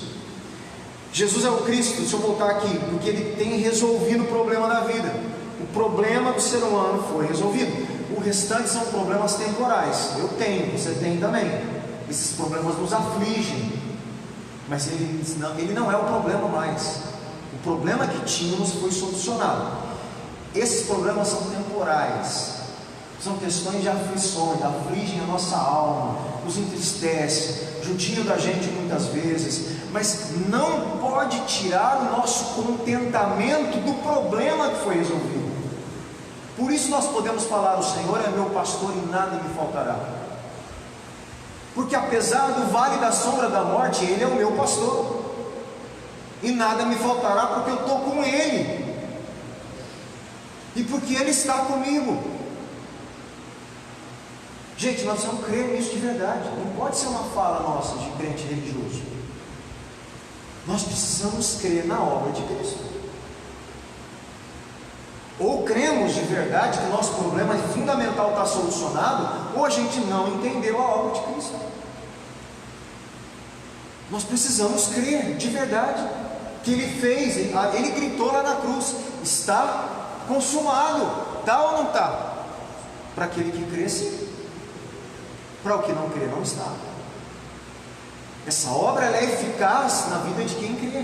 Jesus é o Cristo, deixa eu voltar aqui, porque Ele tem resolvido o problema da vida. O problema do ser humano foi resolvido. O restante são problemas temporais. Eu tenho, você tem também. Esses problemas nos afligem, mas ele não é o problema mais. O problema que tínhamos foi solucionado. Esses problemas são temporais. São questões de aflições, afligem a nossa alma, nos entristece, judiam da gente muitas vezes, mas não pode tirar o nosso contentamento do problema que foi resolvido. Por isso nós podemos falar: o Senhor é meu pastor e nada me faltará. Porque apesar do vale da sombra da morte, Ele é o meu pastor, e nada me faltará, porque eu estou com Ele, e porque Ele está comigo. Gente, nós precisamos crer nisso de verdade. Não pode ser uma fala nossa de crente religioso. Nós precisamos crer na obra de Cristo. Ou cremos de verdade que o nosso problema fundamental está solucionado, ou a gente não entendeu a obra de Cristo. Nós precisamos crer de verdade que Ele fez. Ele gritou lá na cruz: está consumado. Está ou não está? Para aquele que crê, sim. Para o que não crê, não está. Essa obra ela é eficaz na vida de quem crê.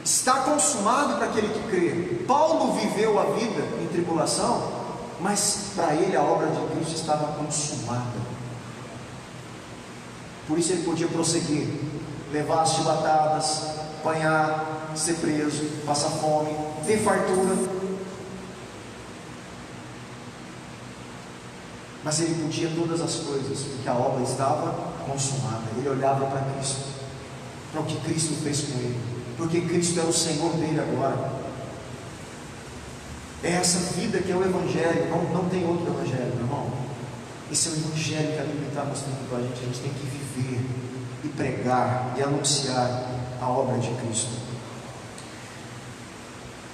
Está consumado para aquele que crê. Paulo viveu a vida em tribulação, mas para ele a obra de Cristo estava consumada. Por isso ele podia prosseguir, levar as chibatadas, apanhar, ser preso, passar fome, ter fartura. Mas ele podia todas as coisas, porque a obra estava consumada. Ele olhava para Cristo, para o que Cristo fez com ele, porque Cristo é o Senhor dele agora. É essa vida que é o Evangelho, não tem outro Evangelho, meu irmão. Esse é o Evangelho que a Bíblia está mostrando para a gente tem que viver, e pregar, e anunciar a obra de Cristo.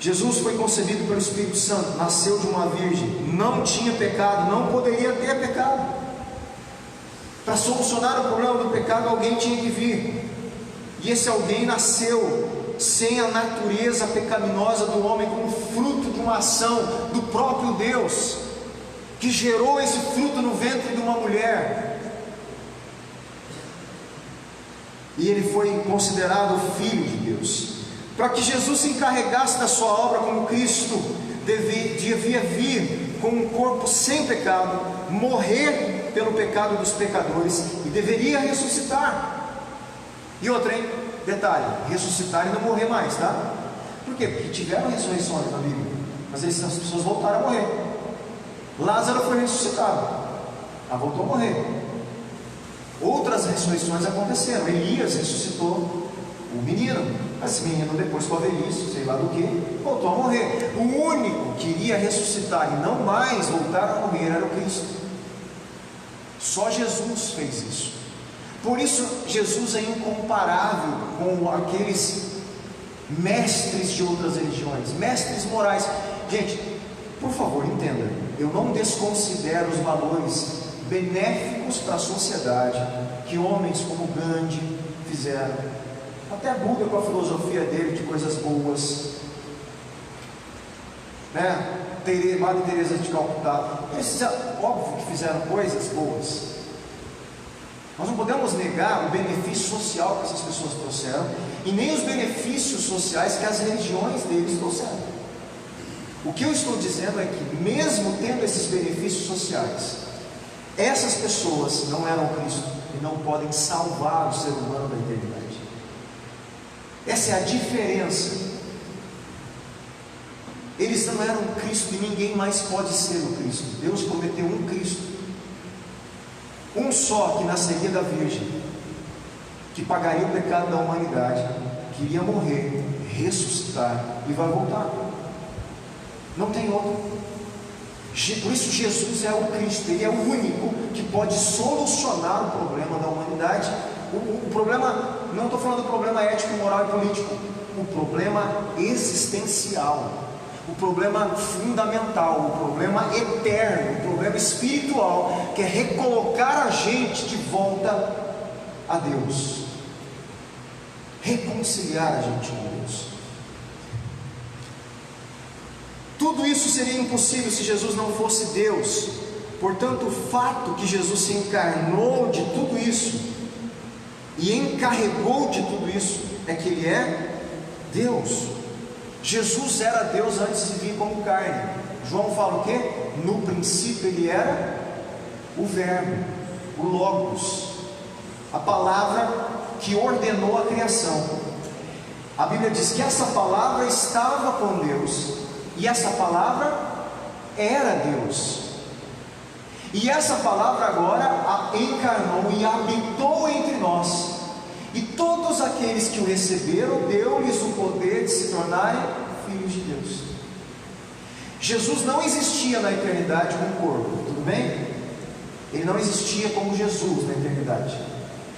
Jesus foi concebido pelo Espírito Santo, nasceu de uma virgem, não tinha pecado, não poderia ter pecado. Para solucionar o problema do pecado, alguém tinha que vir, e esse alguém nasceu sem a natureza pecaminosa do homem, como fruto de uma ação do próprio Deus, que gerou esse fruto no ventre de uma mulher, e ele foi considerado Filho de Deus. Para que Jesus se encarregasse da sua obra como Cristo, devia vir com um corpo sem pecado, morrer pelo pecado dos pecadores, e deveria ressuscitar. E outra, hein? Detalhe: ressuscitar e não morrer mais, tá? Por quê? Porque tiveram ressurreições na Bíblia, mas as pessoas voltaram a morrer. Lázaro foi ressuscitado, voltou a morrer. Outras ressurreições aconteceram. Elias ressuscitou o menino, esse menino depois com a velhice, sei lá do que, voltou a morrer. O único que iria ressuscitar e não mais voltar a morrer era o Cristo. Só Jesus fez isso. Por isso Jesus é incomparável com aqueles mestres de outras religiões, mestres morais. Gente, por favor, entenda, eu não desconsidero os valores benéficos para a sociedade que homens como Gandhi fizeram. Até Buda, com a filosofia dele de coisas boas, né? Madre Teresa de Calcutá, eles óbvio que fizeram coisas boas. Nós não podemos negar o benefício social que essas pessoas trouxeram, e nem os benefícios sociais que as religiões deles trouxeram. O que eu estou dizendo é que, mesmo tendo esses benefícios sociais, essas pessoas não eram Cristo e não podem salvar o ser humano da eternidade. Essa é a diferença. Eles não eram Cristo e ninguém mais pode ser o Cristo. Deus prometeu um Cristo, um só, que nasceria da Virgem, que pagaria o pecado da humanidade, que iria morrer, ressuscitar e vai voltar. Não tem outro. Por isso Jesus é o Cristo. Ele é o único que pode solucionar o problema da humanidade. O problema, não estou falando do problema ético, moral e político, o problema existencial, o problema fundamental, o problema eterno, o problema espiritual, que é recolocar a gente de volta a Deus, reconciliar a gente com Deus. Tudo isso seria impossível se Jesus não fosse Deus. Portanto, o fato que Jesus se encarnou de tudo isso e encarregou de tudo isso é que Ele é Deus. Jesus era Deus antes de vir como carne. João fala o quê? No princípio ele era o Verbo, o Logos, a palavra que ordenou a criação. A Bíblia diz que essa palavra estava com Deus, e essa palavra era Deus. E essa palavra agora encarnou e habitou entre nós. E todos aqueles que o receberam, deu-lhes o poder de se tornarem filhos de Deus. Jesus não existia na eternidade com corpo, tudo bem? Ele não existia como Jesus na eternidade.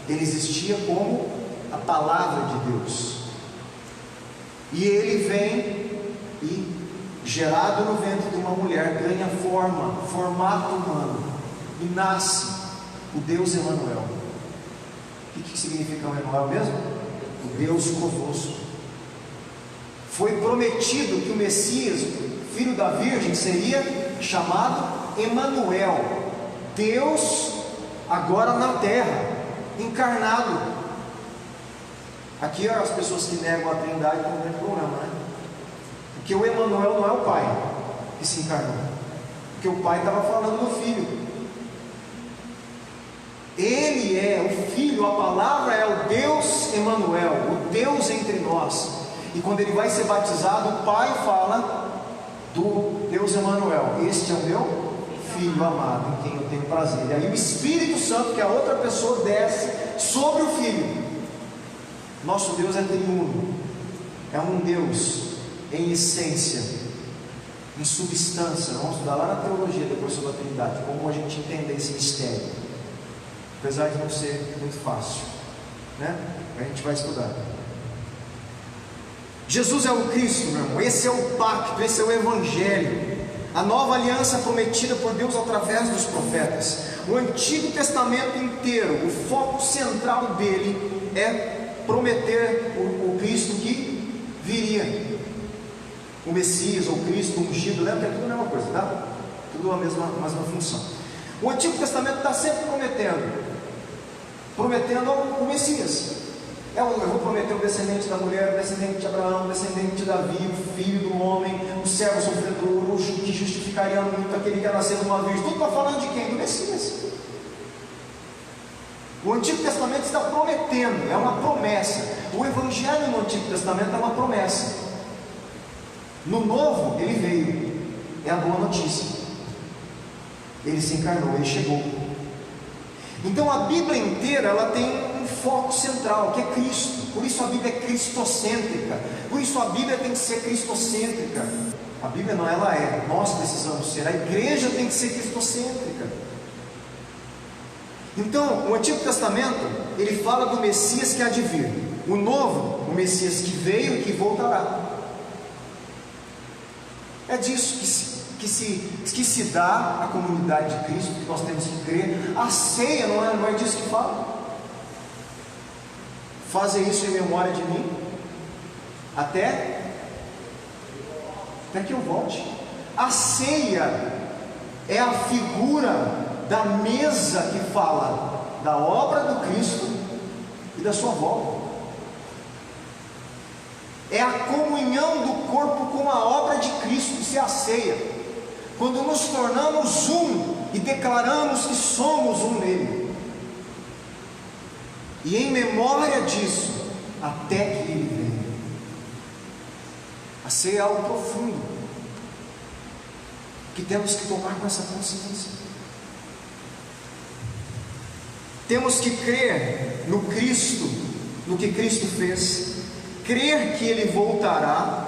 Ele existia como a palavra de Deus. E ele vem e, gerado no ventre de uma mulher, ganha formato humano, e nasce o Deus Emanuel. O que significa o Emanuel mesmo? O Deus conosco. Foi prometido que o Messias, filho da Virgem, seria chamado Emanuel, Deus agora na terra, encarnado. Aqui as pessoas que negam a Trindade estão dentro do programa, né? Porque o Emanuel não é o Pai que se encarnou, porque o Pai estava falando do Filho. Ele é o Filho, a palavra é o Deus Emanuel, o Deus entre nós. E quando ele vai ser batizado, o Pai fala do Deus Emanuel: este é o meu Filho amado, em quem eu tenho prazer. E aí o Espírito Santo, que é a outra pessoa, desce sobre o Filho. Nosso Deus é triuno, é um Deus em essência, em substância. Vamos estudar lá na teologia depois sobre a Trindade, como a gente entender esse mistério, apesar de não ser muito fácil, né? A gente vai estudar. Jesus é o Cristo, meu irmão. Esse é o pacto, esse é o Evangelho, a nova aliança prometida por Deus através dos profetas. O Antigo Testamento inteiro, o foco central dele é prometer o Cristo que viria, o Messias, ou Cristo ungido. Lembra que é tudo a mesma coisa, tá? Tudo a mesma função. O Antigo Testamento está sempre prometendo o Messias. Eu vou prometer o descendente da mulher, o descendente de Abraão, o descendente de Davi, o filho do homem, o servo sofredor, o que justificaria muito, aquele que ia nascer de uma virgem. Tudo está falando de quem? Do Messias. O Antigo Testamento está prometendo, é uma promessa. O Evangelho no Antigo Testamento é uma promessa. No Novo, ele veio, é a boa notícia. Ele se encarnou, ele chegou. Então a Bíblia inteira, ela tem um foco central, que é Cristo. Por isso a Bíblia é cristocêntrica. Por isso a Bíblia tem que ser cristocêntrica. A Bíblia não, ela é, nós precisamos ser. A igreja tem que ser cristocêntrica. Então, o Antigo Testamento, ele fala do Messias que há de vir. O Novo, o Messias que veio e que voltará. É disso que se dá a comunidade de Cristo, que nós temos que crer. A ceia não é disso que fala. Fazer isso em memória de mim, até que eu volte. A ceia é a figura da mesa que fala da obra do Cristo e da sua volta. É a comunhão do corpo com a obra de Cristo, isso é a ceia. Quando nos tornamos um e declaramos que somos um nele. E em memória disso, até que ele venha. A ceia é algo profundo, que temos que tomar com essa consciência. Temos que crer no Cristo, no que Cristo fez, crer que Ele voltará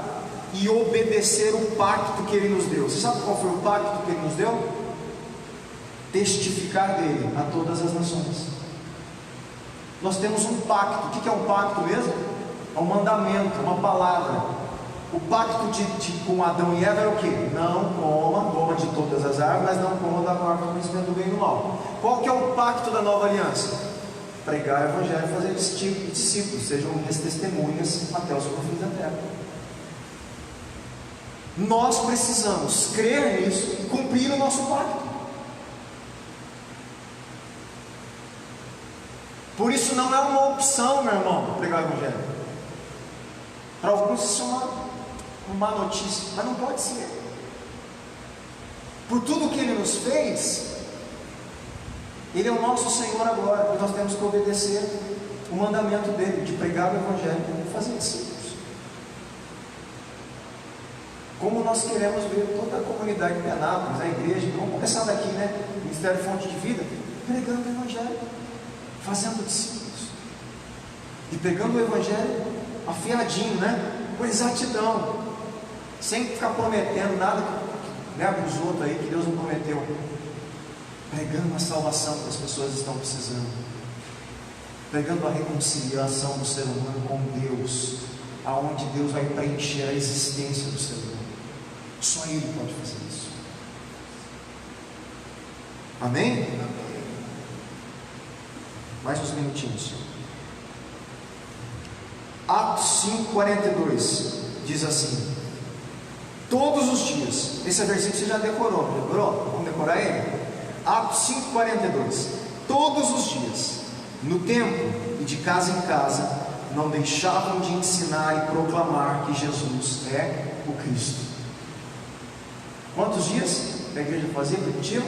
e obedecer o pacto que Ele nos deu. Você sabe qual foi o pacto que Ele nos deu? Testificar dele a todas as nações. Nós temos um pacto. O que é um pacto mesmo? É um mandamento, uma palavra. O pacto com Adão e Eva era o que? Não coma de todas as árvores, mas não coma da árvore do conhecimento do bem e do mal. Qual que é o pacto da nova aliança? Pregar o Evangelho e fazer discípulos, sejam minhas testemunhas até os confins da terra. Nós precisamos crer nisso e cumprir o nosso pacto. Por isso não é uma opção, meu irmão, pregar o Evangelho. Para alguns isso é uma má notícia, mas não pode ser. Por tudo que Ele nos fez, Ele é o nosso Senhor agora, e nós temos que obedecer o mandamento dele, de pregar o Evangelho e fazer discípulos. Como nós queremos ver toda a comunidade de Penápolis, a igreja, vamos começar daqui, né? Ministério Fonte de Vida, pregando o Evangelho, fazendo discípulos, e pregando o Evangelho afiadinho, né? Com exatidão, sem ficar prometendo nada, né, para os outros aí que Deus não prometeu, pregando a salvação que as pessoas estão precisando, pregando a reconciliação do ser humano com Deus, aonde Deus vai preencher a existência do ser humano. Só Ele pode fazer isso. Amém? Mais uns minutinhos. Atos 5:42 diz assim: todos os dias, esse versículo você já decorou? Vamos decorar ele? Atos 5:42, todos os dias, no templo e de casa em casa, não deixavam de ensinar e proclamar que Jesus é o Cristo. Quantos dias a igreja fazia? Repetiram?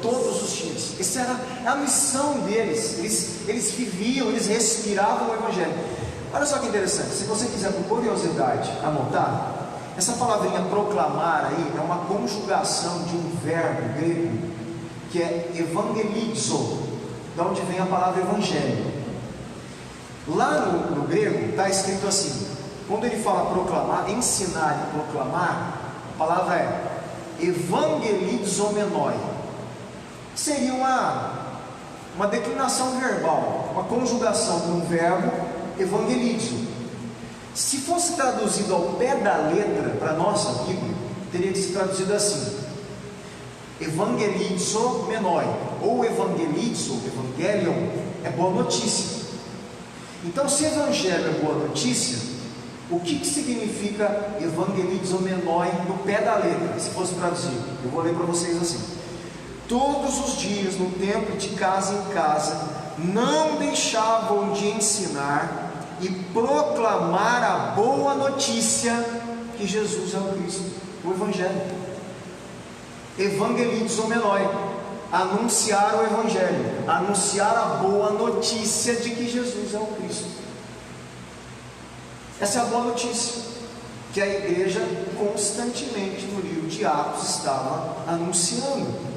Todos os dias. Essa era a missão deles. Eles viviam, eles respiravam o Evangelho. Olha só que interessante, se você quiser por curiosidade anotar, essa palavrinha proclamar aí é uma conjugação de um verbo grego que é evangelizo, de onde vem a palavra evangelho. Lá no grego está escrito assim, quando ele fala proclamar, ensinar e proclamar, a palavra é evangelizomenoi, seria uma declinação verbal, uma conjugação de um verbo evangelizo. Se fosse traduzido ao pé da letra para a nossa Bíblia, teria que ser traduzido assim: evangelizo menoi, ou evangelizo, evangelion, é boa notícia. Então, se evangelho é boa notícia, o que significa evangelizo menoi no pé da letra, se fosse traduzido? Eu vou ler para vocês assim: todos os dias, no templo, de casa em casa, não deixavam de ensinar e proclamar a boa notícia que Jesus é o Cristo, o Evangelho. Evangelizomenoi, anunciar o Evangelho, anunciar a boa notícia de que Jesus é o Cristo. Essa é a boa notícia que a igreja constantemente no livro de Atos estava anunciando.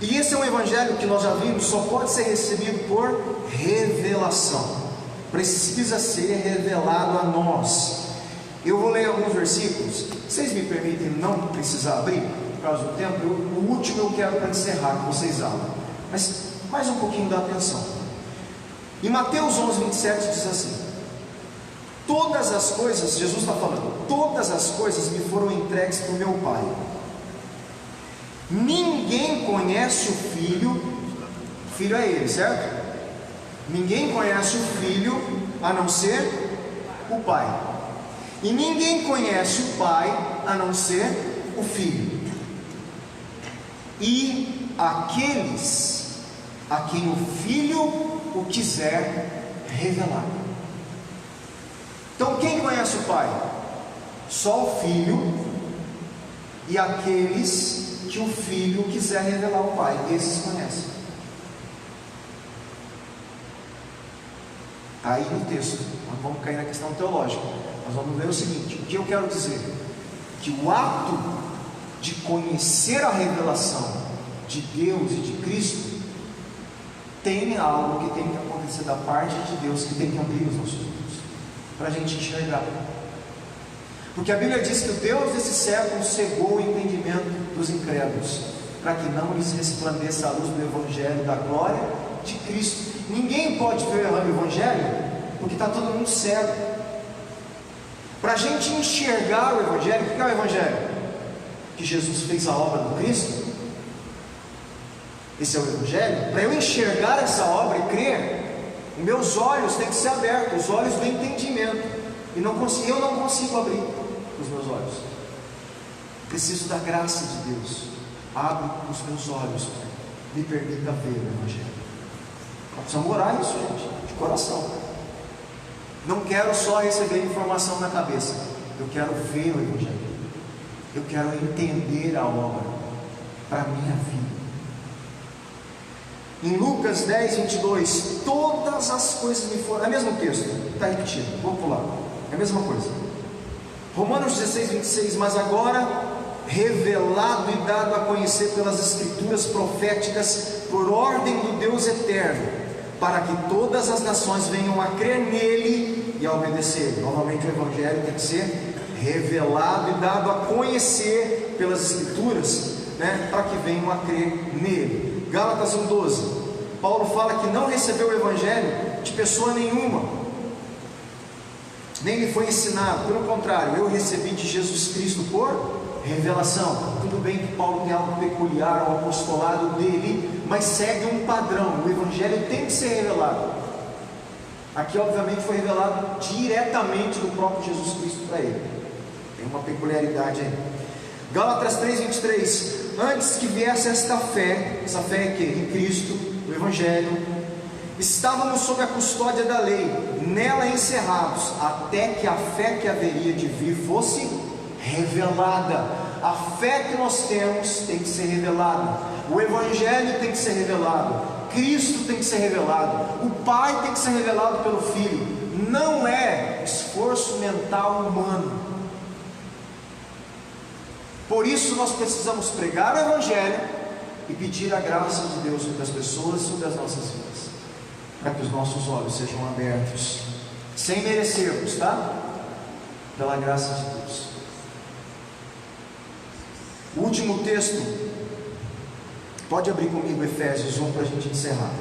E esse é um Evangelho que nós já vimos, só pode ser recebido por revelação. Precisa ser revelado a nós. Eu vou ler alguns versículos. Vocês me permitem não precisar abrir por causa do tempo? O último eu quero para encerrar, que vocês abram. Mas mais um pouquinho da atenção. Em Mateus 11:27 diz assim: todas as coisas, Jesus está falando, todas as coisas me foram entregues por meu Pai. Ninguém conhece o Filho é Ele, certo? Ninguém conhece o Filho a não ser o Pai, e ninguém conhece o Pai a não ser o Filho, e aqueles a quem o Filho o quiser revelar. Então, quem conhece o Pai? Só o Filho, e aqueles que o Filho quiser revelar ao Pai, esses conhecem. Aí no texto, nós vamos cair na questão teológica, nós vamos ver o seguinte: o que eu quero dizer? Que o ato de conhecer a revelação de Deus e de Cristo tem algo que tem que acontecer da parte de Deus, que tem que abrir os nossos olhos, para a gente enxergar. Porque a Bíblia diz que o Deus desse século cegou o entendimento dos incrédulos, para que não lhes resplandeça a luz do Evangelho da glória de Cristo. Ninguém pode ver o Evangelho porque está todo mundo cego. Para a gente enxergar o Evangelho, o que é o Evangelho? Que Jesus fez a obra do Cristo. Esse é o Evangelho. Para eu enxergar essa obra e crer, meus olhos têm que ser abertos, os olhos do entendimento. E eu não consigo abrir os meus olhos. Preciso da graça de Deus. Abre os meus olhos, Pai. Me permita ver o Evangelho. Nós precisamos orar isso, gente, de coração. Não quero só receber informação na cabeça. Eu quero ver o Evangelho. Eu quero entender a obra para a minha vida. Em Lucas 10, 22, todas as coisas me foram... É o mesmo texto, está repetido, vou pular. É a mesma coisa. Romanos 16, 26, mas agora revelado e dado a conhecer pelas escrituras proféticas, por ordem do Deus eterno, para que todas as nações venham a crer nele e a obedecer. Novamente o Evangelho tem que ser revelado e dado a conhecer pelas escrituras, para que venham a crer nele. Gálatas 1,12, Paulo fala que não recebeu o Evangelho de pessoa nenhuma, nem lhe foi ensinado, pelo contrário, eu recebi de Jesus Cristo por revelação. Tudo bem que Paulo tem algo peculiar ao apostolado dele, mas segue um padrão. O Evangelho tem que ser revelado. Aqui obviamente foi revelado diretamente do próprio Jesus Cristo para ele. Tem uma peculiaridade aí. Gálatas 3:23, antes que viesse essa fé é que? Em Cristo, o Evangelho, estávamos sob a custódia da lei, nela encerrados, até que a fé que haveria de vir fosse revelada. A fé que nós temos tem que ser revelada, o Evangelho tem que ser revelado, Cristo tem que ser revelado, o Pai tem que ser revelado pelo Filho. Não é esforço mental humano. Por isso nós precisamos pregar o Evangelho e pedir a graça de Deus sobre as pessoas, sobre as nossas vidas, para que os nossos olhos sejam abertos, sem merecermos, tá? Pela graça de Deus. O último texto, pode abrir comigo Efésios 1 para a gente encerrar.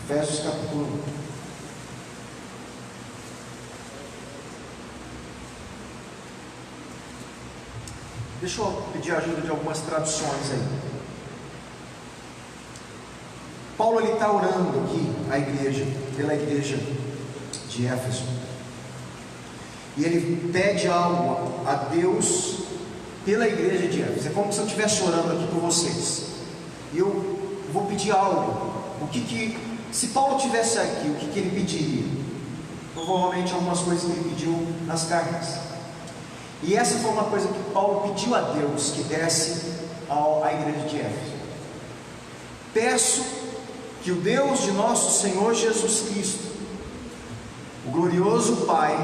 Efésios capítulo 1. Deixa eu pedir a ajuda de algumas traduções aí. Paulo está orando aqui a igreja, pela igreja de Éfeso, e ele pede algo a Deus pela igreja de Éfeso. É como se eu estivesse orando aqui por vocês, e eu vou pedir algo. Se Paulo estivesse aqui, o que ele pediria? Provavelmente algumas coisas que ele pediu nas cartas, e essa foi uma coisa que Paulo pediu a Deus que desse à igreja de Éfeso. Peço que o Deus de nosso Senhor Jesus Cristo, o glorioso Pai,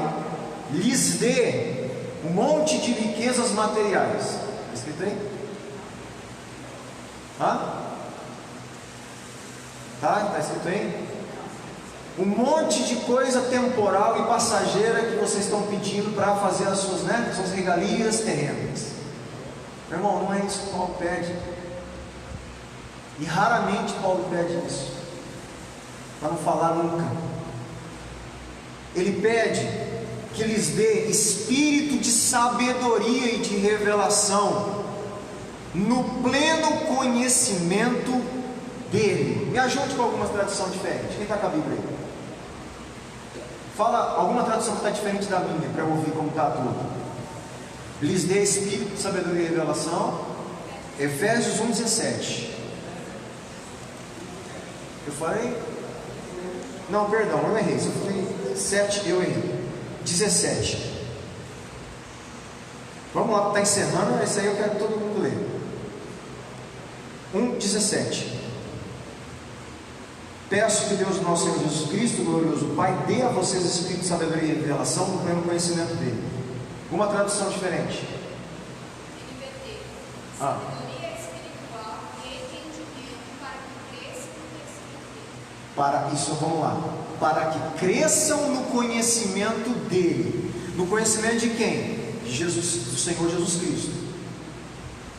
lhes dê um monte de riquezas materiais. Está escrito aí? Está escrito aí? Um monte de coisa temporal e passageira que vocês estão pedindo para fazer as suas regalias terrenas. Meu irmão, não é isso que Paulo pede. E raramente Paulo pede isso, para não falar nunca. Ele pede que lhes dê espírito de sabedoria e de revelação, no pleno conhecimento dele. Me ajude com alguma tradução diferente. Quem está com a Bíblia aí? Fala alguma tradução que está diferente da minha, para eu ouvir como está tudo. Lhes dê espírito de sabedoria e revelação. Efésios 1:17. Eu falei? Não, perdão, eu errei. Se eu falei 7, eu errei. 17. Vamos lá, está encerrando. Esse aí eu quero todo mundo ler. 1:17. Peço que Deus, nosso Senhor Jesus Cristo, o glorioso Pai, dê a vocês espírito de sabedoria e revelação no pleno conhecimento dele. Uma tradução diferente. Para isso, vamos lá. Para que cresçam no conhecimento dele. No conhecimento de quem? De Jesus, do Senhor Jesus Cristo.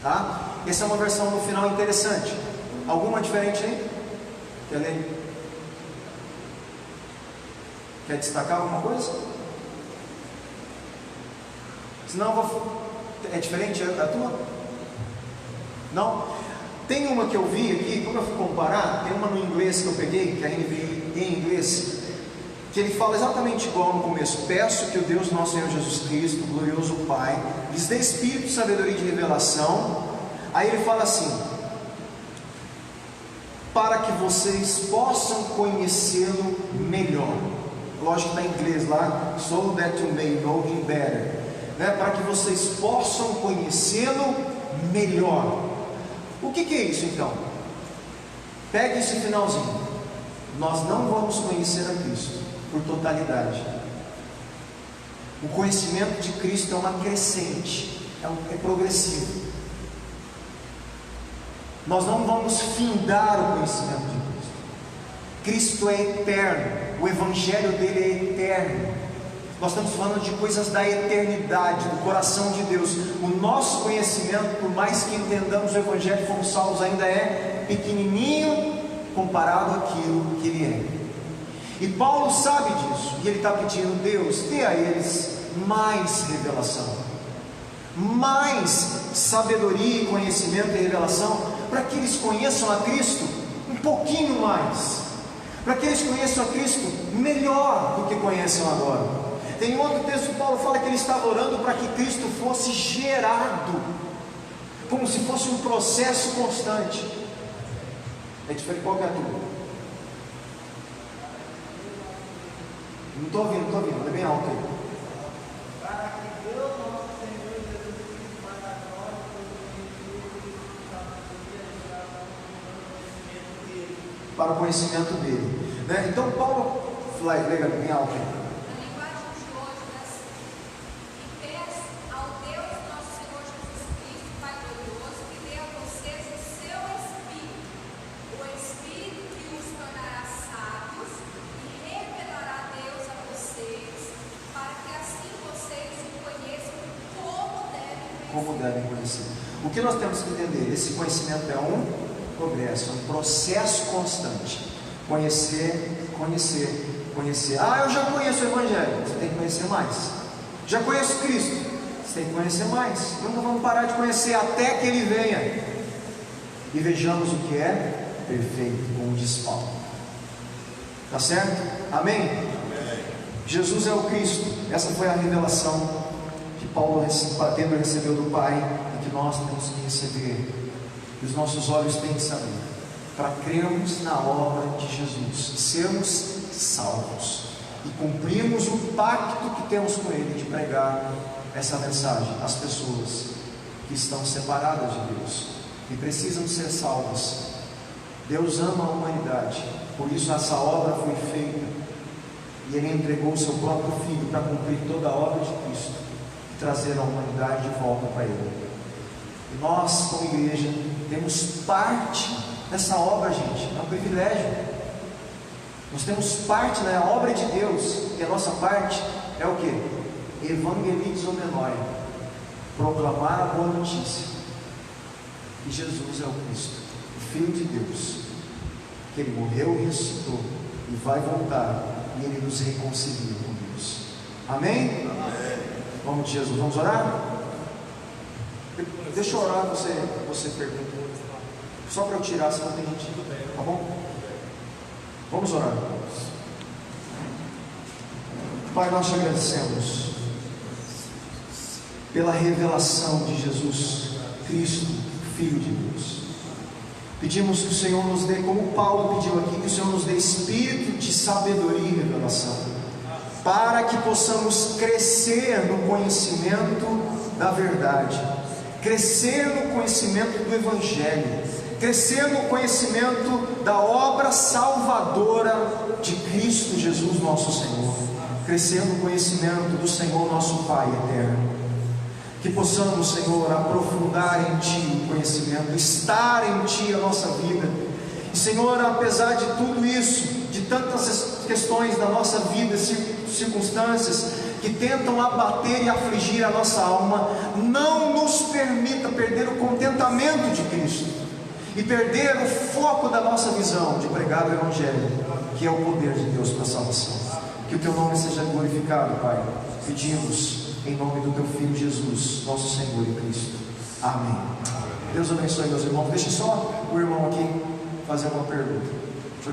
Tá? Essa é uma versão no final interessante. Alguma diferente aí? Quer ler? Quer destacar alguma coisa? Senão eu vou... É diferente a tua? Não? Tem uma que eu vi aqui, como eu fui comparar, tem uma no inglês que eu peguei, que a NVI em inglês, que ele fala exatamente igual no começo. Peço que o Deus nosso Senhor Jesus Cristo, o glorioso Pai, lhes dê espírito de sabedoria e de revelação. Aí ele fala assim: para que vocês possam conhecê-lo melhor. Lógico que está em inglês lá, so that you may know him better, né? Para que vocês possam conhecê-lo melhor. O que é isso então? Pegue esse finalzinho. Nós não vamos conhecer a Cristo por totalidade. O conhecimento de Cristo é uma crescente, é progressivo. Nós não vamos findar o conhecimento de Cristo. Cristo é eterno, o Evangelho dele é eterno. Nós estamos falando de coisas da eternidade, do coração de Deus. O nosso conhecimento, por mais que entendamos o Evangelho e fomos salvos, ainda é pequenininho comparado àquilo que ele é. E Paulo sabe disso, e ele está pedindo: Deus, dê a eles mais revelação, mais sabedoria e conhecimento e revelação, para que eles conheçam a Cristo um pouquinho mais, para que eles conheçam a Cristo melhor do que conhecem agora. Tem outro texto que Paulo fala que ele estava orando para que Cristo fosse gerado, como se fosse um processo constante. É diferente. Qual que é a tua? Não estou ouvindo, é bem alto aí. Para que Deus, nosso Senhor Jesus Cristo, para a glória para o conhecimento dele, né? Então Paulo, lega bem alto aí. Como devem conhecer. O que nós temos que entender? Esse conhecimento é um progresso, um processo constante. Conhecer. Ah, eu já conheço o Evangelho. Você tem que conhecer mais. Já conheço Cristo. Você tem que conhecer mais. Nunca vamos parar de conhecer até que Ele venha e vejamos o que é perfeito, como diz Paulo. Tá certo? Amém? Amém. Jesus é o Cristo. Essa foi a revelação que Paulo, tendo recebeu do Pai, e que nós temos que receber, que os nossos olhos têm que saber, para crermos na obra de Jesus, sermos salvos e cumprirmos o pacto que temos com Ele de pregar essa mensagem às pessoas que estão separadas de Deus e precisam ser salvas. Deus ama a humanidade, por isso essa obra foi feita, e Ele entregou o seu próprio Filho para cumprir toda a obra de Cristo, trazer a humanidade de volta para Ele. E nós, como igreja, temos parte nessa obra, gente. É um privilégio. Nós temos parte na obra de Deus. E a nossa parte é o que? Evangelizo menor, proclamar a boa notícia. E Jesus é o Cristo, o Filho de Deus, que Ele morreu e ressuscitou e vai voltar, e Ele nos reconcilia com Deus. Amém? Amém. Vamos de Jesus, vamos orar? Deixa eu orar, você pergunta. Só para eu tirar, senão tem gente. Tá bom? Vamos orar. Pai, nós te agradecemos pela revelação de Jesus Cristo, Filho de Deus. Pedimos que o Senhor nos dê, como Paulo pediu aqui, que o Senhor nos dê espírito de sabedoria e revelação, para que possamos crescer no conhecimento da verdade, crescer no conhecimento do Evangelho, crescer no conhecimento da obra salvadora de Cristo Jesus nosso Senhor, crescer no conhecimento do Senhor nosso Pai eterno. Que possamos, Senhor, aprofundar em Ti o conhecimento, estar em Ti a nossa vida. E, Senhor, apesar de tudo isso, de tantas questões da nossa vida, circunstâncias que tentam abater e afligir a nossa alma, não nos permita perder o contentamento de Cristo e perder o foco da nossa visão de pregar o Evangelho, que é o poder de Deus para a salvação. Que o Teu nome seja glorificado, Pai. Pedimos em nome do Teu Filho Jesus, nosso Senhor e Cristo. Amém. Deus abençoe meus irmãos. Deixe só o irmão aqui fazer uma pergunta.